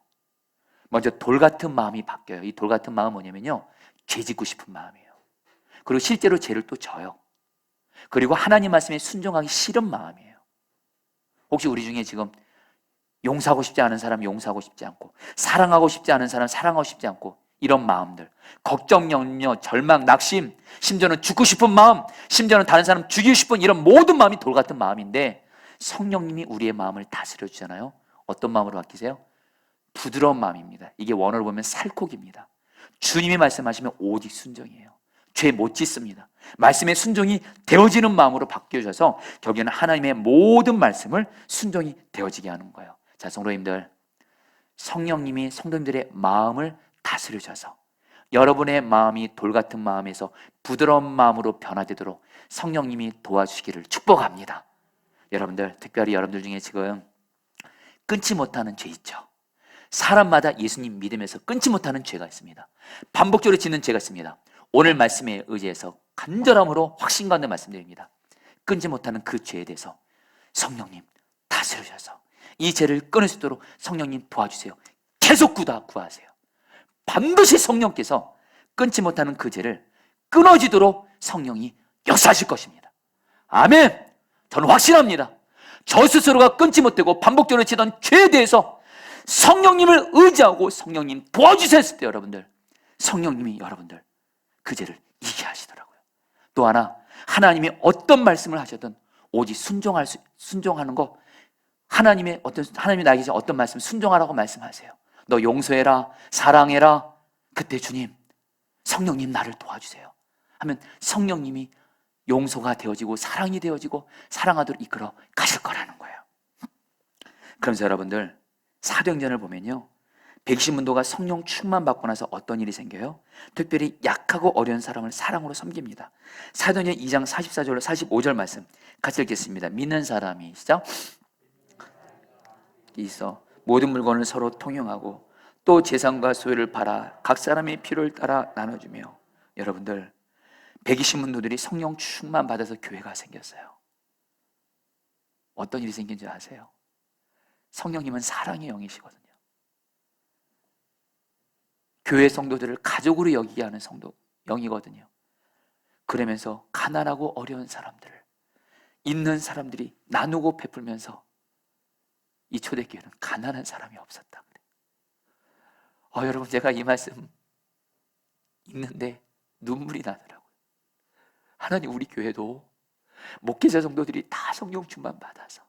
S3: 먼저 돌 같은 마음이 바뀌어요. 이 돌 같은 마음은 뭐냐면요, 죄 짓고 싶은 마음이에요. 그리고 실제로 죄를 또 져요. 그리고 하나님 말씀에 순종하기 싫은 마음이에요. 혹시 우리 중에 지금 용서하고 싶지 않은 사람 용서하고 싶지 않고, 사랑하고 싶지 않은 사람 사랑하고 싶지 않고, 이런 마음들, 걱정, 염려, 절망, 낙심, 심지어는 죽고 싶은 마음, 심지어는 다른 사람 죽이고 싶은 이런 모든 마음이 돌 같은 마음인데, 성령님이 우리의 마음을 다스려 주잖아요. 어떤 마음으로 바뀌세요? 부드러운 마음입니다. 이게 원어로 보면 살콕입니다. 주님이 말씀하시면 오직 순종이에요. 죄 못 짓습니다. 말씀의 순종이 되어지는 마음으로 바뀌어져서 결국에는 하나님의 모든 말씀을 순종이 되어지게 하는 거예요. 자, 성도님들, 성령님이 성도님들의 마음을 다스려줘서 여러분의 마음이 돌 같은 마음에서 부드러운 마음으로 변화되도록 성령님이 도와주시기를 축복합니다. 여러분들, 특별히 여러분들 중에 지금 끊지 못하는 죄 있죠. 사람마다 예수님 믿음에서 끊지 못하는 죄가 있습니다. 반복적으로 짓는 죄가 있습니다. 오늘 말씀에 의지해서 간절함으로 확신 가운데 말씀드립니다. 끊지 못하는 그 죄에 대해서 성령님 다스려주셔서 이 죄를 끊을 수 있도록 성령님 도와주세요. 계속 구하세요. 반드시 성령께서 끊지 못하는 그 죄를 끊어지도록 성령이 역사하실 것입니다. 아멘. 저는 확신합니다. 저 스스로가 끊지 못하고 반복적으로 지던 죄에 대해서 성령님을 의지하고 성령님 도와주세요 했을 때 여러분들, 성령님이 여러분들 그 죄를 이기게 하시더라고요. 또 하나, 하나님이 어떤 말씀을 하셔든 오직 순종하는 거, 하나님이 나에게 어떤 말씀 순종하라고 말씀하세요. 너 용서해라, 사랑해라. 그때 주님, 성령님 나를 도와주세요 하면 성령님이 용서가 되어지고 사랑이 되어지고 사랑하도록 이끌어 가실 거라는 거예요. 그러면서 여러분들, 사도행전을 보면요, 백신문도가 성령 충만 받고 나서 어떤 일이 생겨요? 특별히 약하고 어려운 사람을 사랑으로 섬깁니다. 사도행전 2장 44절 45절 말씀 같이 읽겠습니다. 믿는 사람이 시작 있어 모든 물건을 서로 통용하고 또 재산과 소유를 팔아 각 사람의 필요를 따라 나눠주며. 여러분들, 120문도들이 성령 충만 받아서 교회가 생겼어요. 어떤 일이 생긴지 아세요? 성령님은 사랑의 영이시거든요. 교회 성도들을 가족으로 여기게 하는 영이거든요. 그러면서 가난하고 어려운 사람들을 있는 사람들이 나누고 베풀면서 이 초대교회는 가난한 사람이 없었다. 여러분, 제가 이 말씀 읽는데 눈물이 나더라고요. 하나님, 우리 교회도 목회자 성도들이 다 성령 충만 받아서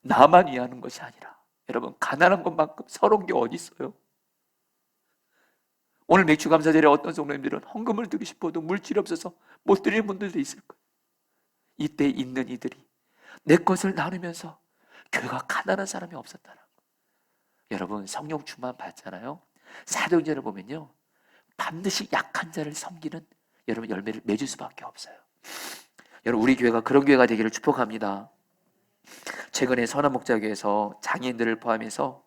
S3: 나만 위하는 것이 아니라, 여러분, 가난한 것만큼 서러운 게 어디 있어요? 오늘 맥주감사절에 어떤 성도님들은 헌금을 드리고 싶어도 물질이 없어서 못 드리는 분들도 있을 거예요. 이때 있는 이들이 내 것을 나누면서 교회가 가난한 사람이 없었다는 거예요. 여러분, 성령 충만 받잖아요. 사도행전을 보면요, 반드시 약한 자를 섬기는 여러분 열매를 맺을 수밖에 없어요. 여러분, 우리 교회가 그런 교회가 되기를 축복합니다. 최근에 선한목자교회에서 장애인들을 포함해서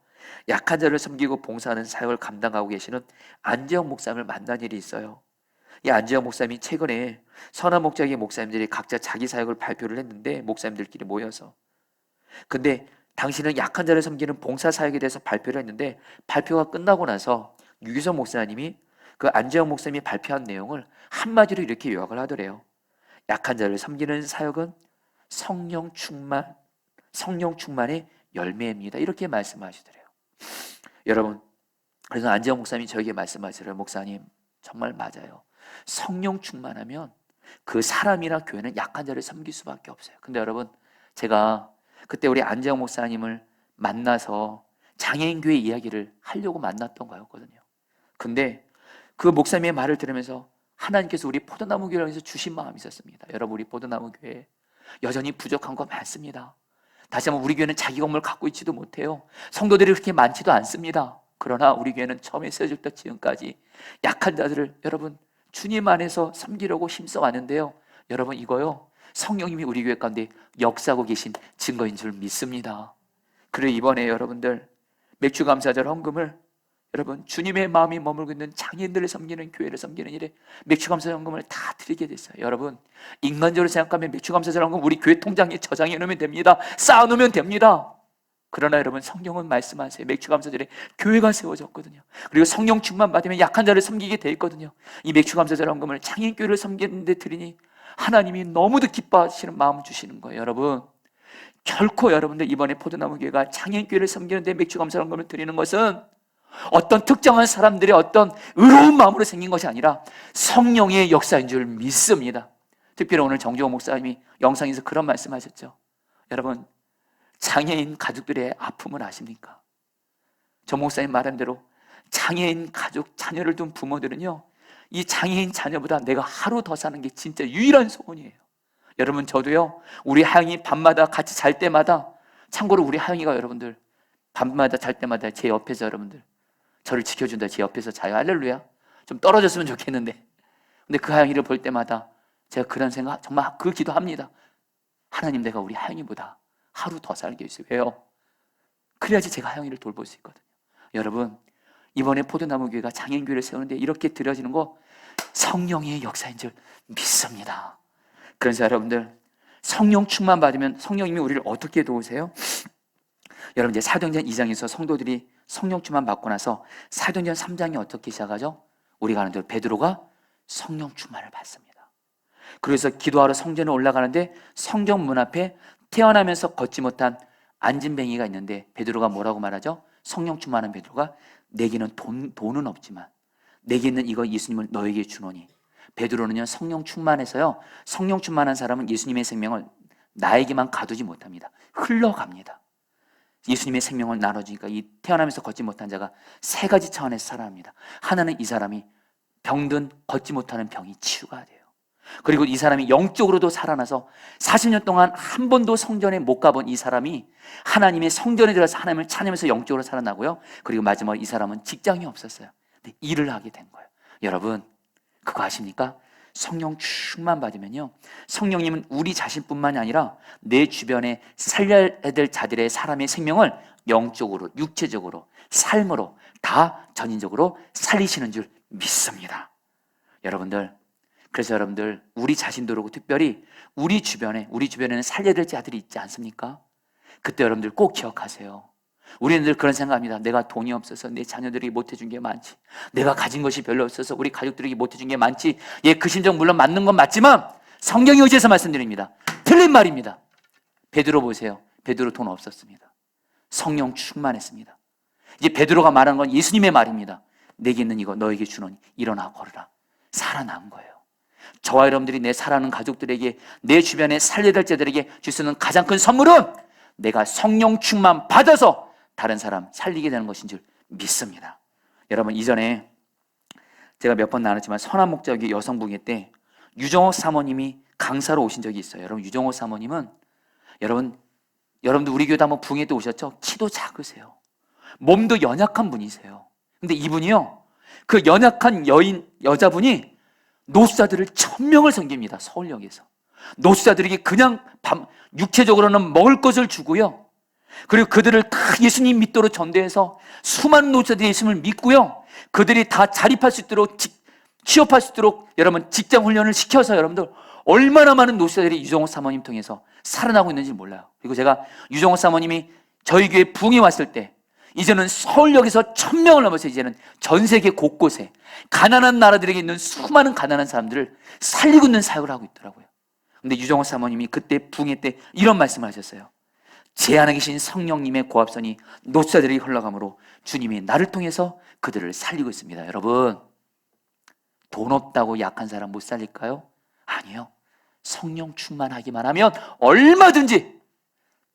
S3: 약한 자를 섬기고 봉사하는 사역을 감당하고 계시는 안재영 목사님을 만난 일이 있어요. 이 안재영 목사님이 최근에 선한목자교회 목사님들이 각자 자기 사역을 발표를 했는데, 목사님들끼리 모여서, 근데 당신은 약한 자를 섬기는 봉사 사역에 대해서 발표를 했는데, 발표가 끝나고 나서 유기성 목사님이 그 안재영 목사님이 발표한 내용을 한마디로 이렇게 요약을 하더래요. 약한 자를 섬기는 사역은 성령 충만의 열매입니다. 이렇게 말씀하시더래요. 여러분, 그래서 안재영 목사님이 저에게 말씀하시더래요. 목사님, 정말 맞아요. 성령 충만하면 그 사람이나 교회는 약한 자를 섬길 수밖에 없어요. 근데 여러분, 제가 그때 우리 안재영 목사님을 만나서 장애인교회 이야기를 하려고 만났던 거였거든요. 근데 그 목사님의 말을 들으면서 하나님께서 우리 포도나무 교회를 위해서 주신 마음이 있었습니다. 여러분, 우리 포도나무 교회 여전히 부족한 거 많습니다. 다시 한번, 우리 교회는 자기 건물 갖고 있지도 못해요. 성도들이 그렇게 많지도 않습니다. 그러나 우리 교회는 처음에 세워졌다 지금까지 약한 자들을 여러분 주님 안에서 섬기려고 힘써 왔는데요, 여러분 이거요 성령님이 우리 교회 가운데 역사하고 계신 증거인 줄 믿습니다. 그래 이번에 여러분들 맥주감사절 헌금을 여러분 주님의 마음이 머물고 있는 장애인들을 섬기는 교회를 섬기는 일에 맥주감사절 헌금을 다 드리게 됐어요. 여러분 인간적으로 생각하면 맥주감사절 헌금 우리 교회 통장에 저장해 놓으면 됩니다. 쌓아 놓으면 됩니다. 그러나 여러분 성경은 말씀하세요. 맥주감사절에 교회가 세워졌거든요. 그리고 성령 충만 받으면 약한 자를 섬기게 돼 있거든요. 이 맥주감사절 헌금을 장애인교회를 섬기는데 드리니 하나님이 너무도 기뻐하시는 마음을 주시는 거예요. 여러분 결코 여러분들 이번에 포도나무 교회가 장애인교회를 섬기는데 맥주감사절 헌금을 드리는 것은 어떤 특정한 사람들의 어떤 의로운 마음으로 생긴 것이 아니라 성령의 역사인 줄 믿습니다. 특별히 오늘 정종호 목사님이 영상에서 그런 말씀하셨죠. 여러분 장애인 가족들의 아픔을 아십니까? 정 목사님 말한 대로 장애인 가족 자녀를 둔 부모들은요 이 장애인 자녀보다 내가 하루 더 사는 게 진짜 유일한 소원이에요. 여러분 저도요 우리 하영이 밤마다 같이 잘 때마다, 참고로 우리 하영이가 여러분들 밤마다 잘 때마다 제 옆에서 여러분들 저를 지켜준다. 제 옆에서 자요. 할렐루야. 좀 떨어졌으면 좋겠는데, 근데 그 하영이를 볼 때마다 제가 그런 생각, 정말 그 기도합니다. 하나님 내가 우리 하영이보다 하루 더 살게 해주세요. 왜요? 그래야지 제가 하영이를 돌볼 수 있거든요. 여러분 이번에 포도나무 교회가 장애인교회를 세우는데 이렇게 드려지는 거 성령의 역사인 줄 믿습니다. 그래서 여러분들 성령 충만 받으면 성령님이 우리를 어떻게 도우세요? 여러분 이제 사도행전 2장에서 성도들이 성령 충만 받고 나서 사도행전 3장이 어떻게 시작하죠? 우리가 아는 대로 베드로가 성령 충만을 받습니다. 그래서 기도하러 성전에 올라가는데 성전 문 앞에 태어나면서 걷지 못한 안진뱅이가 있는데 베드로가 뭐라고 말하죠? 성령 충만한 베드로가 내게는 돈은 없지만 내게 있는 이거 예수님을 너에게 주노니. 베드로는요 성령 충만해서요, 성령 충만한 사람은 예수님의 생명을 나에게만 가두지 못합니다. 흘러갑니다. 예수님의 생명을 나눠주니까 이 태어나면서 걷지 못한 자가 세 가지 차원에서 살아납니다. 하나는 이 사람이 병든 걷지 못하는 병이 치유가 돼요. 그리고 이 사람이 영적으로도 살아나서 40년 동안 한 번도 성전에 못 가본 이 사람이 하나님의 성전에 들어가서 하나님을 찬양하면서 영적으로 살아나고요. 그리고 마지막으로 이 사람은 직장이 없었어요. 근데 일을 하게 된 거예요. 여러분 그거 아십니까? 성령 충만 받으면요 성령님은 우리 자신뿐만이 아니라 내 주변에 살려야 될 자들의 사람의 생명을 영적으로, 육체적으로, 삶으로 다 전인적으로 살리시는 줄 믿습니다. 여러분들 그래서 여러분들 우리 자신도 그렇고 특별히 우리 주변에는 살려야 될 자들이 있지 않습니까? 그때 여러분들 꼭 기억하세요. 우리는 늘 그런 생각합니다. 내가 돈이 없어서 내 자녀들이 못해준 게 많지, 내가 가진 것이 별로 없어서 우리 가족들에게 못해준 게 많지. 예, 그 심정 물론 맞는 건 맞지만 성경에 의지해서 말씀드립니다. 틀린 말입니다. 베드로 보세요. 베드로 돈 없었습니다. 성령 충만했습니다. 이제 베드로가 말한 건 예수님의 말입니다. 내게 있는 이거 너에게 주노니 일어나 걸으라. 살아난 거예요. 저와 여러분들이 내 사랑하는 가족들에게, 내 주변에 살려야 될 자들에게 줄 수 있는 가장 큰 선물은 내가 성령 충만 받아서 다른 사람 살리게 되는 것인 줄 믿습니다. 여러분 이전에 제가 몇 번 나눴지만 선한 목자교회 여성붕회 때 유정옥 사모님이 강사로 오신 적이 있어요. 여러분 유정옥 사모님은 여러분도 우리 교회도 한번 붕회 때 오셨죠? 키도 작으세요. 몸도 연약한 분이세요. 근데 이분이요 그 연약한 여자분이 노숙자들을 1000명을 섬깁니다. 서울역에서 노숙자들에게 그냥 육체적으로는 먹을 것을 주고요, 그리고 그들을 다 예수님 믿도록 전도해서 수많은 노숙자들이 예수님을 믿고요, 그들이 다 자립할 수 있도록 취업할 수 있도록 여러분 직장 훈련을 시켜서 여러분들 얼마나 많은 노숙자들이 유정호 사모님 통해서 살아나고 있는지 몰라요. 그리고 제가 유정호 사모님이 저희 교회 부흥에 왔을 때 이제는 서울역에서 1000명을 넘어서 이제는 전 세계 곳곳에 가난한 나라들에게 있는 수많은 가난한 사람들을 살리고 있는 사역을 하고 있더라고요. 근데 유정호 사모님이 그때 부흥회 때 이런 말씀을 하셨어요. 제 안에 계신 성령님의 고압선이 노숙자들에게 흘러가므로 주님이 나를 통해서 그들을 살리고 있습니다. 여러분 돈 없다고 약한 사람 못 살릴까요? 아니요. 성령 충만하기만 하면 얼마든지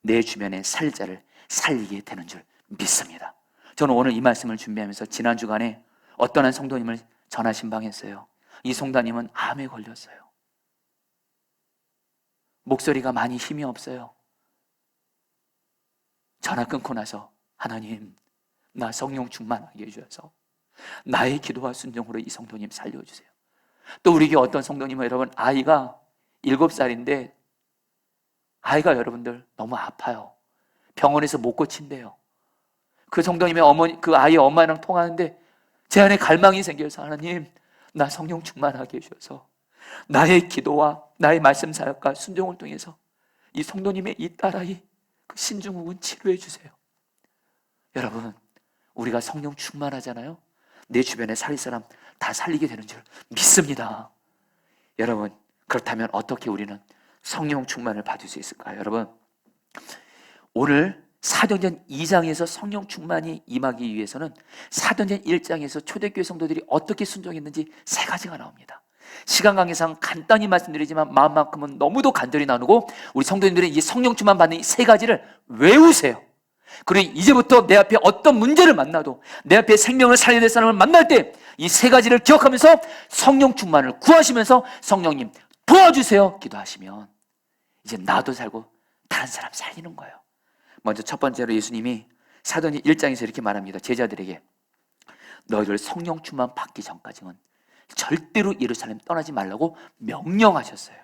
S3: 내 주변의 살자를 살리게 되는 줄 믿습니다. 저는 오늘 이 말씀을 준비하면서 지난 주간에 어떤 한 성도님을 전화 신방했어요. 이 성도님은 암에 걸렸어요. 목소리가 많이 힘이 없어요. 전화 끊고 나서 하나님 나 성령 충만하게 해주셔서 나의 기도와 순종으로 이 성도님 살려주세요. 또 우리 교회 어떤 성도님은 여러분 아이가 7살인데 아이가 여러분들 너무 아파요. 병원에서 못 고친대요. 그 성도님의 어머니, 그 아이의 엄마랑 통하는데 제 안에 갈망이 생겨서 하나님 나 성령 충만하게 해주셔서 나의 기도와 나의 말씀 사역과 순종을 통해서 이 성도님의 이 딸아이 그 신중후군 치료해 주세요. 여러분 우리가 성령 충만하잖아요. 내 주변에 살릴 사람 다 살리게 되는 줄 믿습니다. 여러분 그렇다면 어떻게 우리는 성령 충만을 받을 수 있을까요? 여러분 오늘 사도행전 2장에서 성령 충만이 임하기 위해서는 사도행전 1장에서 초대교회 성도들이 어떻게 순종했는지 3가지가 나옵니다. 시간 관계상 간단히 말씀드리지만 마음만큼은 너무도 간절히 나누고 우리 성도님들은 이 성령 충만 받는 이 3가지를 외우세요. 그리고 이제부터 내 앞에 어떤 문제를 만나도 내 앞에 생명을 살려야 될 사람을 만날 때 이 3가지를 기억하면서 성령 충만을 구하시면서 성령님 도와주세요 기도하시면 이제 나도 살고 다른 사람 살리는 거예요. 먼저 첫 번째로 예수님이 사도행전 1장에서 이렇게 말합니다. 제자들에게 너희들 성령 충만 받기 전까지는 절대로 예루살렘 떠나지 말라고 명령하셨어요.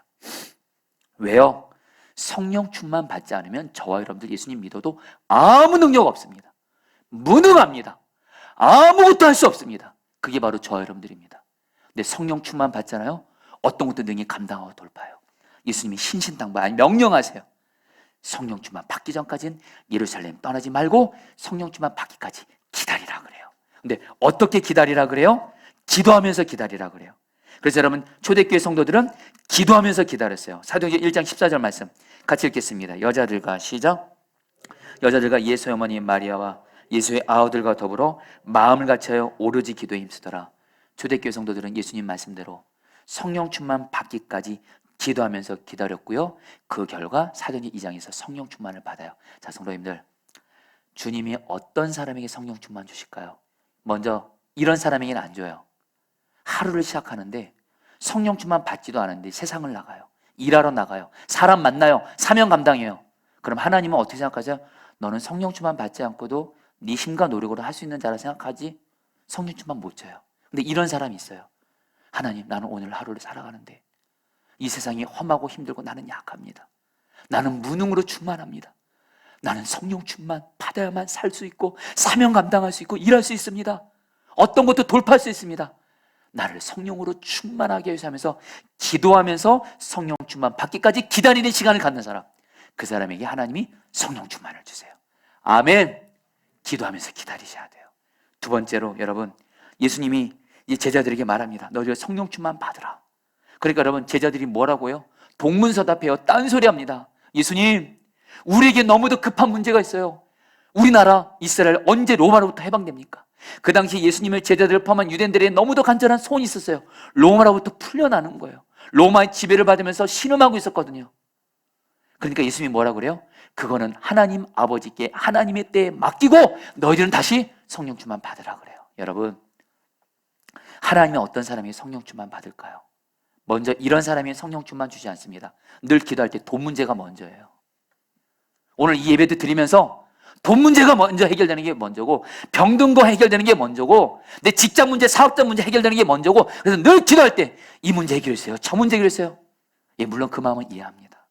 S3: 왜요? 성령 충만 받지 않으면 저와 여러분들 예수님 믿어도 아무 능력 없습니다. 무능합니다. 아무것도 할 수 없습니다. 그게 바로 저와 여러분들입니다. 근데 성령 충만 받잖아요. 어떤 것도 능히 감당하고 돌파해요. 예수님이 신신당부해 명령하세요. 성령 충만 받기 전까지는 예루살렘 떠나지 말고 성령 충만 받기까지 기다리라 그래요. 근데 어떻게 기다리라 그래요? 기도하면서 기다리라 그래요. 그래서 여러분 초대교회 성도들은 기도하면서 기다렸어요. 사도행전 1장 14절 말씀 같이 읽겠습니다. 여자들과 시작. 여자들과 예수의 어머니 마리아와 예수의 아우들과 더불어 마음을 같이하여 오로지 기도에 힘쓰더라. 초대교회 성도들은 예수님 말씀대로 성령 충만 받기까지 기도하면서 기다렸고요. 그 결과 사도행전 2장에서 성령 충만을 받아요. 자, 성도님들, 주님이 어떤 사람에게 성령 충만 주실까요? 먼저 이런 사람에게는 안 줘요. 하루를 시작하는데 성령 충만 받지도 않은데 세상을 나가요. 일하러 나가요. 사람 만나요. 사명 감당해요. 그럼 하나님은 어떻게 생각하죠? 너는 성령 충만 받지 않고도 네 힘과 노력으로 할 수 있는 자라 생각하지 성령 충만 못 줘요. 근데 이런 사람이 있어요. 하나님, 나는 오늘 하루를 살아가는데 이 세상이 험하고 힘들고 나는 약합니다. 나는 무능으로 충만합니다. 나는 성령 충만 받아야만 살 수 있고 사명 감당할 수 있고 일할 수 있습니다. 어떤 것도 돌파할 수 있습니다. 나를 성령으로 충만하게 해서 하면서 기도하면서 성령 충만 받기까지 기다리는 시간을 갖는 사람, 그 사람에게 하나님이 성령 충만을 주세요. 아멘. 기도하면서 기다리셔야 돼요. 두 번째로 여러분, 예수님이 이 제자들에게 말합니다. 너희들 성령 충만 받으라. 그러니까 여러분 제자들이 뭐라고요? 동문서답해요. 딴소리합니다. 예수님, 우리에게 너무도 급한 문제가 있어요. 우리나라 이스라엘 언제 로마로부터 해방됩니까? 그 당시 예수님의 제자들을 포함한 유대인들의 너무도 간절한 소원이 있었어요. 로마로부터 풀려나는 거예요. 로마의 지배를 받으면서 신음하고 있었거든요. 그러니까 예수님이 뭐라고 그래요? 그거는 하나님 아버지께 하나님의 때에 맡기고 너희들은 다시 성령 충만 받으라 그래요. 여러분, 하나님이 어떤 사람이 성령 충만 받을까요? 먼저 이런 사람이 성령 충만 주지 않습니다. 늘 기도할 때 돈 문제가 먼저예요. 오늘 이 예배도 드리면서 돈 문제가 먼저 해결되는 게 먼저고, 병든거 해결되는 게 먼저고, 내 직장 문제, 사업자 문제 해결되는 게 먼저고, 그래서 늘 기도할 때 이 문제 해결했어요, 저 문제 해결했어요. 예, 물론 그 마음은 이해합니다.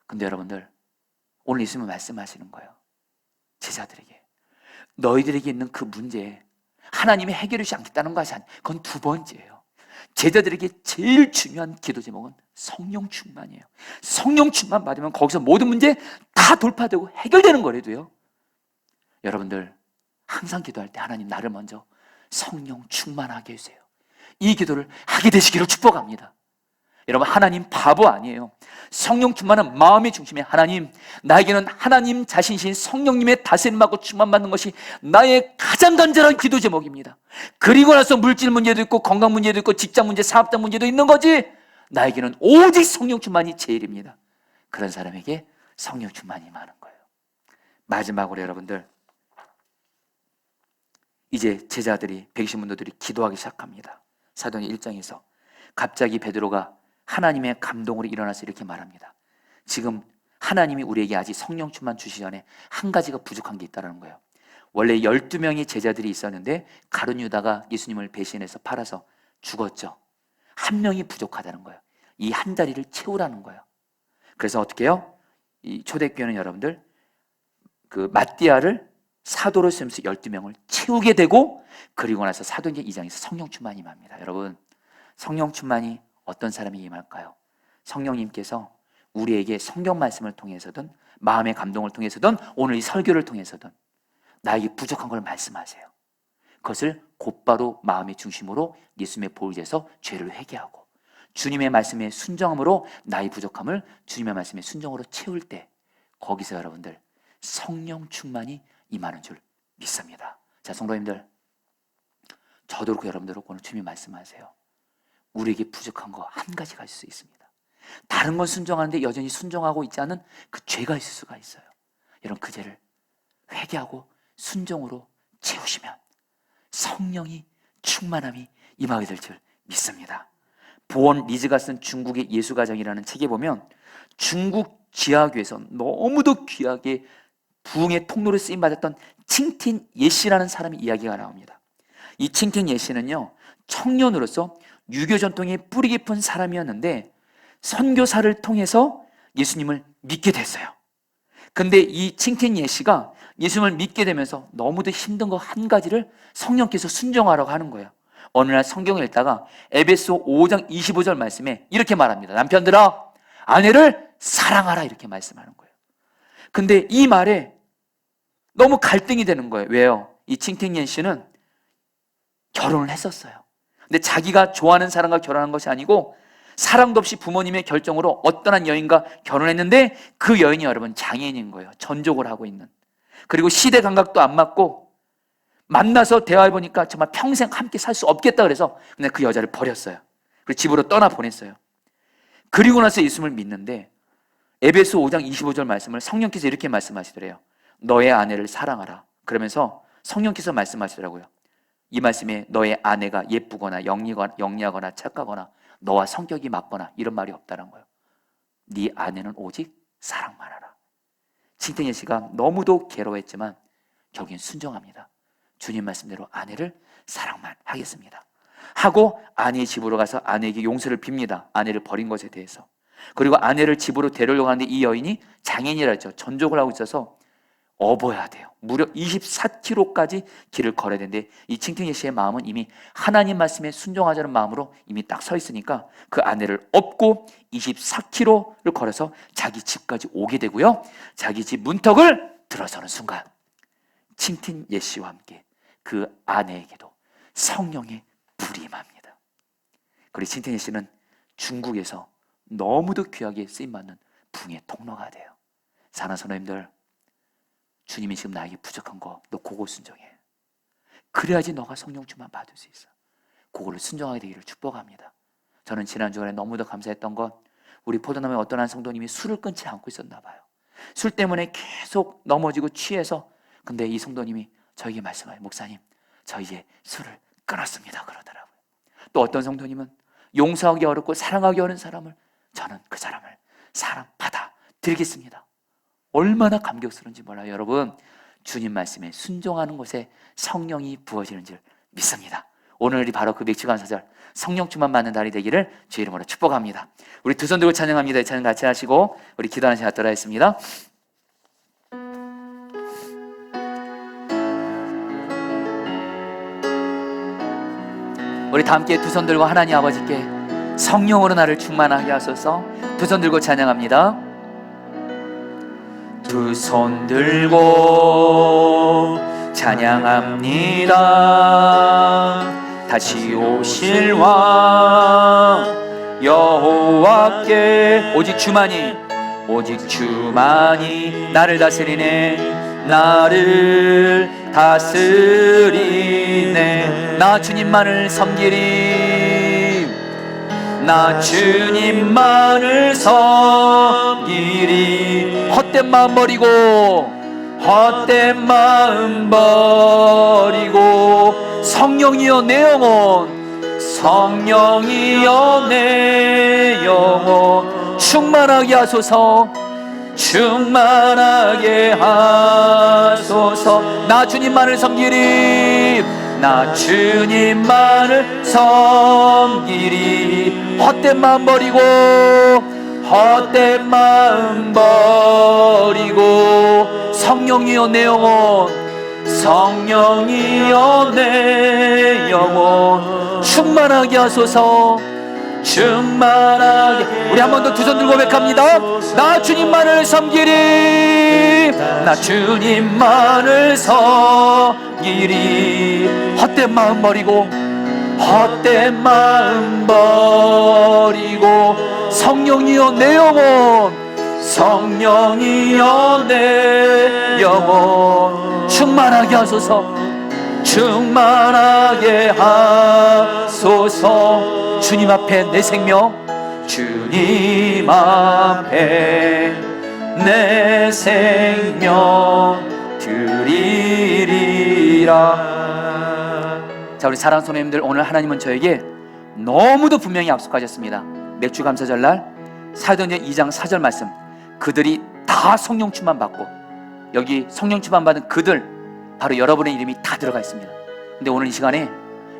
S3: 근데 여러분들, 오늘 예수님은 말씀하시는 거예요. 제자들에게 너희들에게 있는 그 문제에 하나님이 해결해 주지 않겠다는 것이 아니에요. 그건 두 번째예요. 제자들에게 제일 중요한 기도 제목은 성령 충만이에요. 성령 충만 받으면 거기서 모든 문제 다 돌파되고 해결되는 거래도요. 여러분들 항상 기도할 때 하나님 나를 먼저 성령 충만하게 해주세요. 이 기도를 하게 되시기를 축복합니다. 여러분, 하나님 바보 아니에요. 성령 충만은 마음의 중심에 하나님, 나에게는 하나님 자신이신 성령님의 다스림 받고 충만받는 것이 나의 가장 간절한 기도 제목입니다. 그리고 나서 물질 문제도 있고 건강 문제도 있고 직장 문제, 사업장 문제도 있는 거지, 나에게는 오직 성령 충만이 제일입니다. 그런 사람에게 성령 충만이 많은 거예요. 마지막으로 여러분들, 이제 제자들이, 백신문도들이 기도하기 시작합니다. 사도행전 1장에서 갑자기 베드로가 하나님의 감동으로 일어나서 이렇게 말합니다. 지금 하나님이 우리에게 아직 성령 충만 주시기 전에 한 가지가 부족한 게 있다는 거예요.
S1: 원래 12명의 제자들이 있었는데 가룟 유다가 예수님을 배신해서 팔아서 죽었죠. 한 명이 부족하다는 거예요. 이 한 자리를 채우라는 거예요. 그래서 어떻게 해요? 이 초대교회는 여러분들 그 마띠아를 사도로 쓰면서 12명을 채우게 되고, 그리고 나서 사도행전 2장에서 성령 충만이 임합니다. 여러분, 성령 충만이 어떤 사람이 임할까요? 성령님께서 우리에게 성경 말씀을 통해서든 마음의 감동을 통해서든 오늘 이 설교를 통해서든 나에게 부족한 걸 말씀하세요. 그것을 곧바로 마음의 중심으로 예수님의 보혈에서 죄를 회개하고 주님의 말씀에 순종함으로 나의 부족함을 주님의 말씀에 순종으로 채울 때, 거기서 여러분들 성령 충만이 임하는 줄 믿습니다. 자, 성도님들, 저도 그렇고 여러분들 오늘 주님이 말씀하세요. 우리에게 부족한 거 한 가지가 있을 수 있습니다. 다른 건 순종하는데 여전히 순종하고 있지 않은 그 죄가 있을 수가 있어요. 여러분, 그 죄를 회개하고 순종으로 채우시면 성령이 충만함이 임하게 될 줄 믿습니다. 보원 리즈가 쓴 중국의 예수가정이라는 책에 보면 중국 지하교에서 너무도 귀하게 부흥의 통로를 쓰임받았던 칭틴 예씨라는 사람의 이야기가 나옵니다. 이 칭틴 예씨는요, 청년으로서 유교 전통에 뿌리 깊은 사람이었는데 선교사를 통해서 예수님을 믿게 됐어요. 근데 이 칭틴 예씨가 예수님을 믿게 되면서 너무도 힘든 거 한 가지를 성령께서 순종하라고 하는 거예요. 어느 날 성경을 읽다가 에베소 5장 25절 말씀에 이렇게 말합니다. 남편들아, 아내를 사랑하라, 이렇게 말씀하는 거예요. 근데 이 말에 너무 갈등이 되는 거예요. 왜요? 이 칭팅옌 씨는 결혼을 했었어요. 근데 자기가 좋아하는 사람과 결혼한 것이 아니고 사랑도 없이 부모님의 결정으로 어떤 한 여인과 결혼했는데 그 여인이 여러분 장애인인 거예요. 전족을 하고 있는. 그리고 시대 감각도 안 맞고 만나서 대화해보니까 정말 평생 함께 살 수 없겠다 그래서 그냥 그 여자를 버렸어요. 그리고 집으로 떠나보냈어요. 그리고 나서 예수님을 믿는데 에베소 5장 25절 말씀을 성령께서 이렇게 말씀하시더래요. 너의 아내를 사랑하라. 그러면서 성령께서 말씀하시더라고요. 이 말씀에 너의 아내가 예쁘거나 영리하거나 착하거나 너와 성격이 맞거나 이런 말이 없다는 거예요. 네 아내는 오직 사랑만 하라. 칭탱예 씨가 너무도 괴로워했지만 결국엔 순종합니다. 주님 말씀대로 아내를 사랑만 하겠습니다 하고 아내의 집으로 가서 아내에게 용서를 빕니다. 아내를 버린 것에 대해서. 그리고 아내를 집으로 데려오려고 하는데 이 여인이 장애인이라 했죠. 전족을 하고 있어서 업어야 돼요. 무려 24km까지 길을 걸어야 되는데 이 칭탱예 씨의 마음은 이미 하나님 말씀에 순종하자는 마음으로 이미 딱 서 있으니까 그 아내를 업고 24km를 걸어서 자기 집까지 오게 되고요. 자기 집 문턱을 들어서는 순간 칭탱예 씨와 함께 그 아내에게도 성령의 불이 임합니다. 그리고 칭탱예 씨는 중국에서 너무도 귀하게 쓰임받는 붕의 통로가 돼요. 사랑하는 성도님들, 주님이 지금 나에게 부족한 거 너 그거 순종해. 그래야지 너가 성령 충만 받을 수 있어. 그거를 순종하게 되기를 축복합니다. 저는 지난 주간에 너무도 감사했던 건 우리 포도남의 어떤 한 성도님이 술을 끊지 않고 있었나 봐요. 술 때문에 계속 넘어지고 취해서, 근데 이 성도님이 저에게 말씀해요. 목사님, 저 이제 술을 끊었습니다 그러더라고요. 또 어떤 성도님은 용서하기 어렵고 사랑하기 어려운 사람을 저는 그 사람을 사랑받아 드리겠습니다. 얼마나 감격스러운지 몰라요. 여러분, 주님 말씀에 순종하는 곳에 성령이 부어지는 줄 믿습니다. 오늘이 바로 그 맥주간사절 성령 충만 받는 날이 되기를 주의 이름으로 축복합니다. 우리 두 손 들고 찬양합니다. 찬양 같이 하시고 우리 기도하는 시간 갖도록 하겠습니다. 우리 다 함께 두 손 들고 하나님 아버지께 성령으로 나를 충만하게 하소서. 두 손 들고 찬양합니다. 두 손 들고 찬양합니다. 다시 오실 왕 여호와께 오직 주만이 나를 다스리네. 나를 다스리네. 나 주님만을 섬기리. 나 주님만을 섬기리. 헛된 마음 버리고 성령이여 내 영혼, 성령이여 내 영혼 충만하게 하소서. 충만하게 하소서. 나 주님만을 섬기리. 나 주님만을 섬기리. 헛된 마음 버리고, 헛된 마음 버리고, 성령이여 내 영혼, 성령이여 내 영혼 충만하게 하소서. 충만하게. 우리 한 번 더 두 손 들고 고백합니다. 나 주님만을 섬기리. 나 주님만을 섬기리. 헛된 마음 버리고, 헛된 마음 버리고, 성령이여 내 영혼, 성령이여 내 영혼 충만하게 하소서. 충만하게 하소서. 주님 앞에 내 생명, 주님 앞에 내 생명 드리리라. 자, 우리 사랑하는 손님들, 오늘 하나님은 저에게 너무도 분명히 약속하셨습니다. 맥주 감사절날 사도행전 2장 4절 말씀, 그들이 다 성령 충만 받고, 여기 성령 충만 받은 그들, 바로 여러분의 이름이 다 들어가 있습니다. 근데 오늘 이 시간에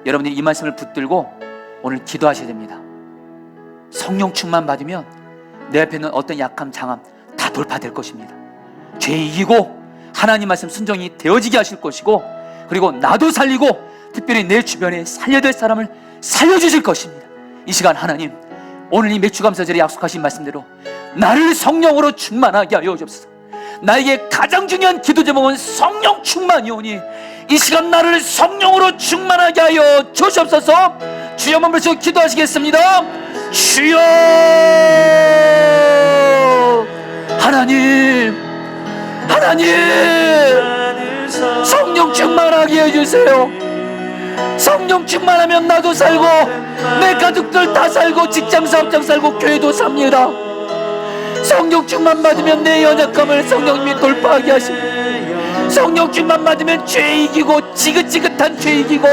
S1: 여러분들이 이 말씀을 붙들고 오늘 기도하셔야 됩니다. 성령 충만 받으면 내 앞에 있는 어떤 약함, 장함 다 돌파될 것입니다. 죄 이기고 하나님 말씀 순종이 되어지게 하실 것이고, 그리고 나도 살리고 특별히 내 주변에 살려야 될 사람을 살려주실 것입니다. 이 시간 하나님, 오늘 이 맥주감사절에 약속하신 말씀대로 나를 성령으로 충만하게 하여 주옵소서. 나에게 가장 중요한 기도 제목은 성령 충만이오니 이 시간 나를 성령으로 충만하게 하여 주시옵소서. 주여 한번 외쳐 기도하시겠습니다. 주여. 하나님, 하나님, 성령 충만하게 해주세요. 성령 충만하면 나도 살고 내 가족들 다 살고 직장 사업장 살고 교회도 삽니다. 성령 충만 받으면 내 연약함을 성령님이 돌파하게 하십니다. 성령 충만 받으면 죄 이기고, 지긋지긋한 죄 이기고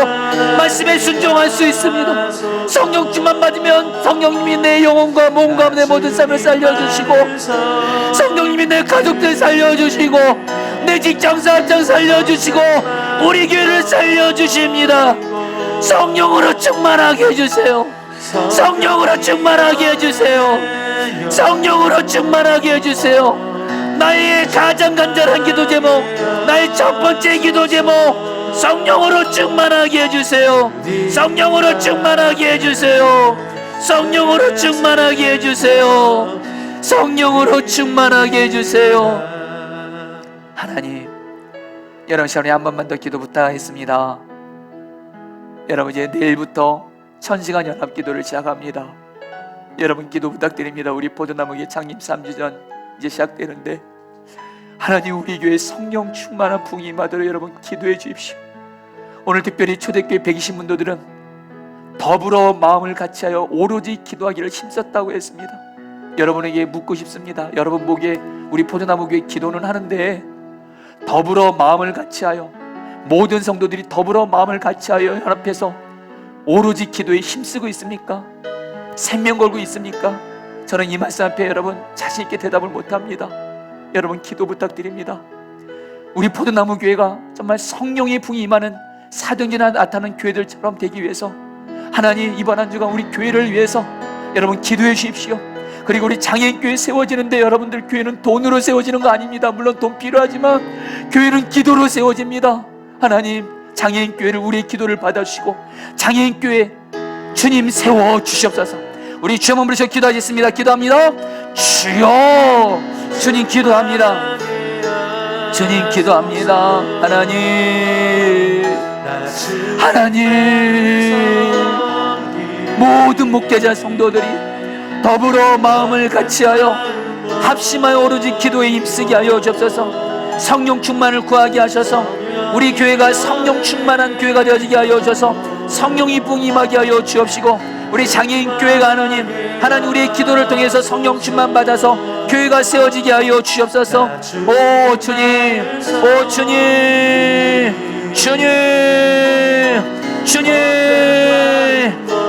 S1: 말씀에 순종할 수 있습니다. 성령 충만 받으면 성령님이 내 영혼과 몸과 내 모든 삶을 살려주시고, 성령님이 내 가족들 살려주시고, 내 직장 사업장 살려주시고, 우리 교회를 살려주십니다. 성령으로 충만하게 해주세요. 성령으로 충만하게 해주세요. 성령으로 충만하게 해주세요. 나의 가장 간절한 기도 제목, 나의 첫 번째 기도 제목, 성령으로 충만하게 해주세요. 성령으로 충만하게 해주세요. 성령으로 충만하게 해주세요. 성령으로 충만하게 해주세요. 하나님, 여러분 시간에 한 번만 더 기도 부탁하겠습니다. 여러분 이제 내일부터 1000시간 연합기도를 시작합니다. 여러분 기도 부탁드립니다. 우리 포도나무교회 창립 3주 전 이제 시작되는데, 하나님 우리 교회 성령 충만한 부흥이 임하도록 여러분 기도해 주십시오. 오늘 특별히 초대교회 120문도들은 더불어 마음을 같이하여 오로지 기도하기를 힘썼다고 했습니다. 여러분에게 묻고 싶습니다. 여러분 보기에 우리 포도나무교회 기도는 하는데 더불어 마음을 같이하여, 모든 성도들이 더불어 마음을 같이하여 연합해서 오로지 기도에 힘쓰고 있습니까? 생명 걸고 있습니까? 저는 이 말씀 앞에 여러분 자신 있게 대답을 못합니다. 여러분 기도 부탁드립니다. 우리 포도나무 교회가 정말 성령의 부흥이 임하는 사도행전에 나타나는 교회들처럼 되기 위해서 하나님 이번 한 주간 우리 교회를 위해서 여러분 기도해 주십시오. 그리고 우리 장애인교회 세워지는데 여러분들 교회는 돈으로 세워지는 거 아닙니다. 물론 돈 필요하지만 교회는 기도로 세워집니다. 하나님 장애인교회를 우리의 기도를 받아주시고 장애인교회 주님 세워주시옵소서. 우리 주여 한번 부르셔 기도하겠습니다. 기도합니다. 주여. 주님 기도합니다. 주님 기도합니다. 하나님, 하나님, 모든 목회자 성도들이 더불어 마음을 같이하여 합심하여 오로지 기도에 힘쓰게 하여 주옵소서. 성령 충만을 구하게 하셔서 우리 교회가 성령 충만한 교회가 되어지게 하여 주셔서 성령이 부흥임하게 하여 주옵시고, 우리 장애인 교회가 하나님 우리의 기도를 통해서 성령 충만 받아서 교회가 세워지게 하여 주옵소서. 오 주님, 오 주님, 주님, 주님,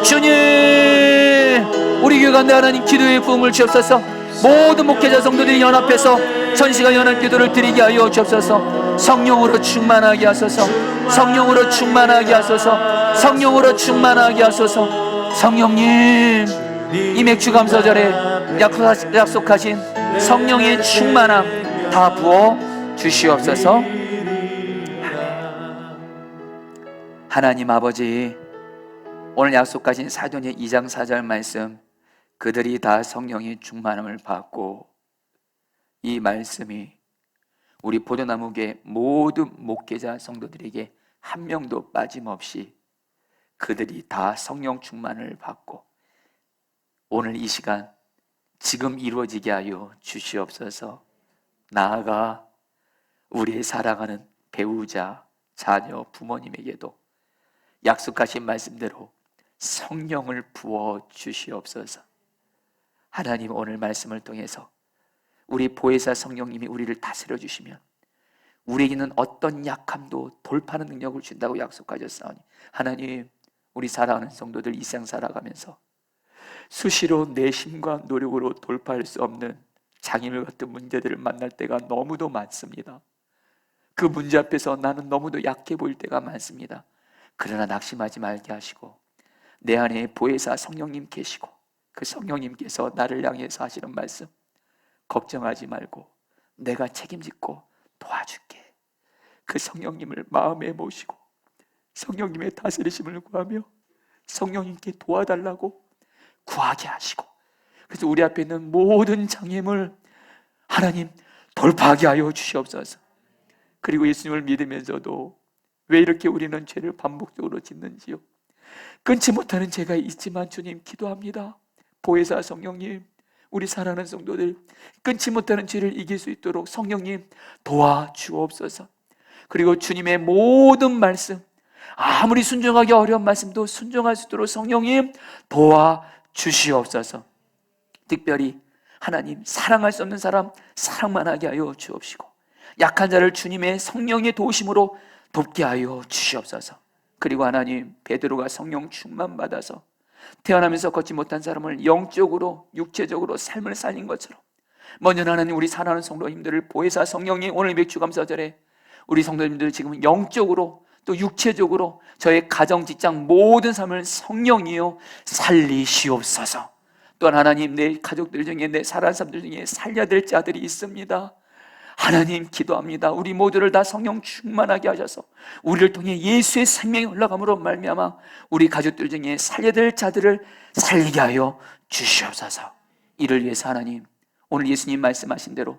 S1: 주님, 우리 교회 가운데 하나님 기도의 부흥을 주옵소서. 모든 목회자 성도들이 연합해서 1000시간 연합 기도를 드리게 하여 주옵소서.
S3: 성령으로 충만하게 하소서. 성령으로 충만하게 하소서. 성령으로 충만하게 하소서. 성령님, 이 맥주 감사절에 약속하신 성령의 충만함 다 부어 주시옵소서. 하나님 아버지, 오늘 약속하신 사도행전 2장 4절 말씀, 그들이 다 성령의 충만함을 받고, 이 말씀이 우리 보도나무교회 모든 목회자 성도들에게 한 명도 빠짐없이 그들이 다 성령 충만을 받고 오늘 이 시간 지금 이루어지게 하여 주시옵소서. 나아가 우리의 사랑하는 배우자, 자녀, 부모님에게도 약속하신 말씀대로 성령을 부어 주시옵소서. 하나님, 오늘 말씀을 통해서 우리 보혜사 성령님이 우리를 다스려 주시면 우리에게는 어떤 약함도 돌파하는 능력을 준다고 약속하셨사오니, 하나님, 우리 사랑하는 성도들 이 세상 살아가면서 수시로 내심과 노력으로 돌파할 수 없는 장애물 같은 문제들을 만날 때가 너무도 많습니다. 그 문제 앞에서 나는 너무도 약해 보일 때가 많습니다. 그러나 낙심하지 말게 하시고 내 안에 보혜사 성령님 계시고 그 성령님께서 나를 향해서 하시는 말씀, 걱정하지 말고 내가 책임짓고 도와줄게. 그 성령님을 마음에 모시고 성령님의 다스리심을 구하며 성령님께 도와달라고 구하게 하시고, 그래서 우리 앞에 있는 모든 장애물 하나님 돌파하게 하여 주시옵소서. 그리고 예수님을 믿으면서도 왜 이렇게 우리는 죄를 반복적으로 짓는지요? 끊지 못하는 죄가 있지만 주님 기도합니다. 보혜사 성령님, 우리 사랑하는 성도들 끊지 못하는 죄를 이길 수 있도록 성령님 도와주옵소서. 그리고 주님의 모든 말씀, 아무리 순종하기 어려운 말씀도 순종할 수 있도록 성령님 도와주시옵소서. 특별히 하나님, 사랑할 수 없는 사람 사랑만 하게 하여 주옵시고 약한 자를 주님의 성령의 도우심으로 돕게 하여 주시옵소서. 그리고 하나님, 베드로가 성령 충만 받아서 태어나면서 걷지 못한 사람을 영적으로 육체적으로 삶을 살린 것처럼 먼저 하나님, 우리 사랑하는 성도님들을 보혜사 성령님 오늘 맥주 감사절에 우리 성도님들 지금 영적으로 또 육체적으로 저의 가정 직장 모든 삶을 성령이여 살리시옵소서. 또한 하나님, 내 가족들 중에 내 사랑하는 사람들 중에 살려야 될 자들이 있습니다. 하나님 기도합니다. 우리 모두를 다 성령 충만하게 하셔서 우리를 통해 예수의 생명이 흘러감으로 말미암아 우리 가족들 중에 살려야 될 자들을 살리게 하여 주시옵소서. 이를 위해서 하나님, 오늘 예수님 말씀하신 대로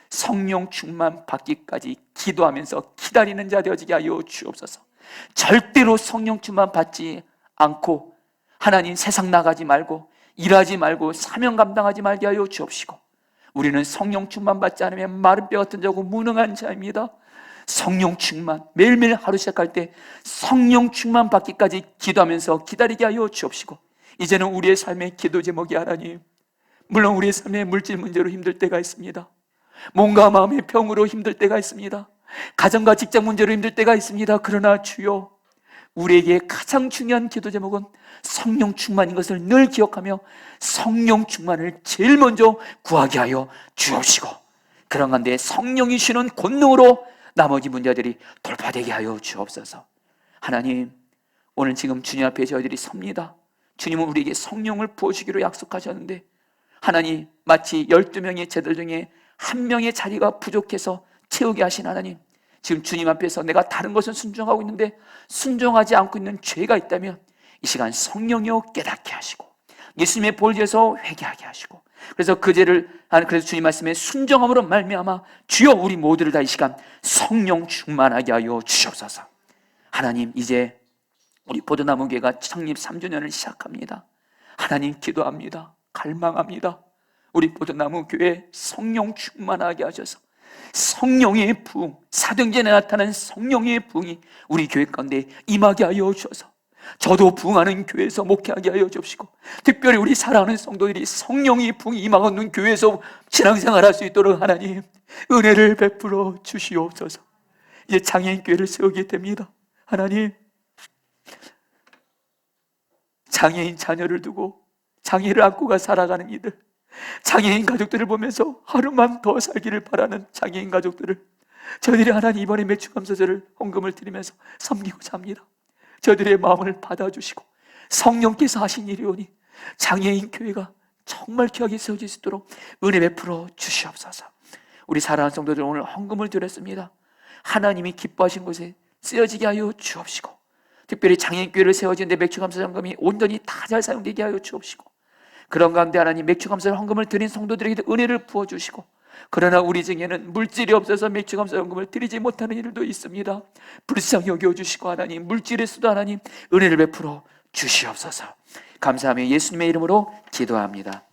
S3: 성령 충만 받기까지 기도하면서 기다리는 자 되어지게 하여 주옵소서. 절대로 성령 충만 받지 않고 하나님 세상 나가지 말고 일하지 말고 사명 감당하지 말게 하여 주옵시고, 우리는 성령 충만 받지 않으면 마른 뼈 같은 자고 무능한 자입니다. 성령 충만, 매일매일 하루 시작할 때 성령 충만 받기까지 기도하면서 기다리게 하여 주옵시고, 이제는 우리의 삶의 기도 제목이 하나님, 물론 우리의 삶의 물질 문제로 힘들 때가 있습니다. 몸과 마음의 병으로 힘들 때가 있습니다. 가정과 직장 문제로 힘들 때가 있습니다. 그러나 주여, 우리에게 가장 중요한 기도 제목은 성령 충만인 것을 늘 기억하며 성령 충만을 제일 먼저 구하게 하여 주옵시고, 그런 가운데 성령이 주시는 권능으로 나머지 문제들이 돌파되게 하여 주옵소서. 하나님, 오늘 지금 주님 앞에 저희들이 섭니다. 주님은 우리에게 성령을 부어주기로 약속하셨는데 하나님, 마치 12명의 제들 중에 한 명의 자리가 부족해서 채우게 하신 하나님, 지금 주님 앞에서 내가 다른 것은 순종하고 있는데 순종하지 않고 있는 죄가 있다면 이 시간 성령이여 깨닫게 하시고 예수님의 볼 뒤에서 회개하게 하시고, 그래서 그 죄를, 그래서 주님 말씀에 순종함으로 말미암아 주여 우리 모두를 다 이 시간 성령 충만하게 하여 주시옵소서. 하나님, 이제 우리 보도나무교회가 창립 3주년을 시작합니다. 하나님 기도합니다. 갈망합니다. 우리 보도나무교회 성령 충만하게 하셔서 성령의 부흥, 사도행전에 나타난 성령의 부흥이 우리 교회 가운데 임하게 하여 주셔서 저도 부흥하는 교회에서 목회하게 하여 주시고, 특별히 우리 사랑하는 성도들이 성령의 부흥이 임하는 교회에서 신앙생활할 수 있도록 하나님 은혜를 베풀어 주시옵소서. 이제 장애인 교회를 세우게 됩니다. 하나님, 장애인 자녀를 두고 장애를 안고가 살아가는 이들, 장애인 가족들을 보면서 하루만 더 살기를 바라는 장애인 가족들을 저희들이 하나님 이번에 매축감사절을 헌금을 드리면서 섬기고자 합니다. 저희들의 마음을 받아주시고 성령께서 하신 일이오니 장애인 교회가 정말 귀하게 세워질 수 있도록 은혜 베풀어 주시옵소서. 우리 사랑하는 성도들, 오늘 헌금을 드렸습니다. 하나님이 기뻐하신 곳에 쓰여지게 하여 주옵시고, 특별히 장애인교회를 세워지는데 맥주감사장금이 온전히 다 잘 사용되게 하여 주옵시고, 그런 가운데 하나님 맥주감사 헌금을 드린 성도들에게도 은혜를 부어주시고, 그러나 우리 중에는 물질이 없어서 맥주감사 헌금을 드리지 못하는 일도 있습니다. 불쌍히 여겨주시고 하나님, 물질에서도 하나님 은혜를 베풀어 주시옵소서. 감사하며 예수님의 이름으로 기도합니다.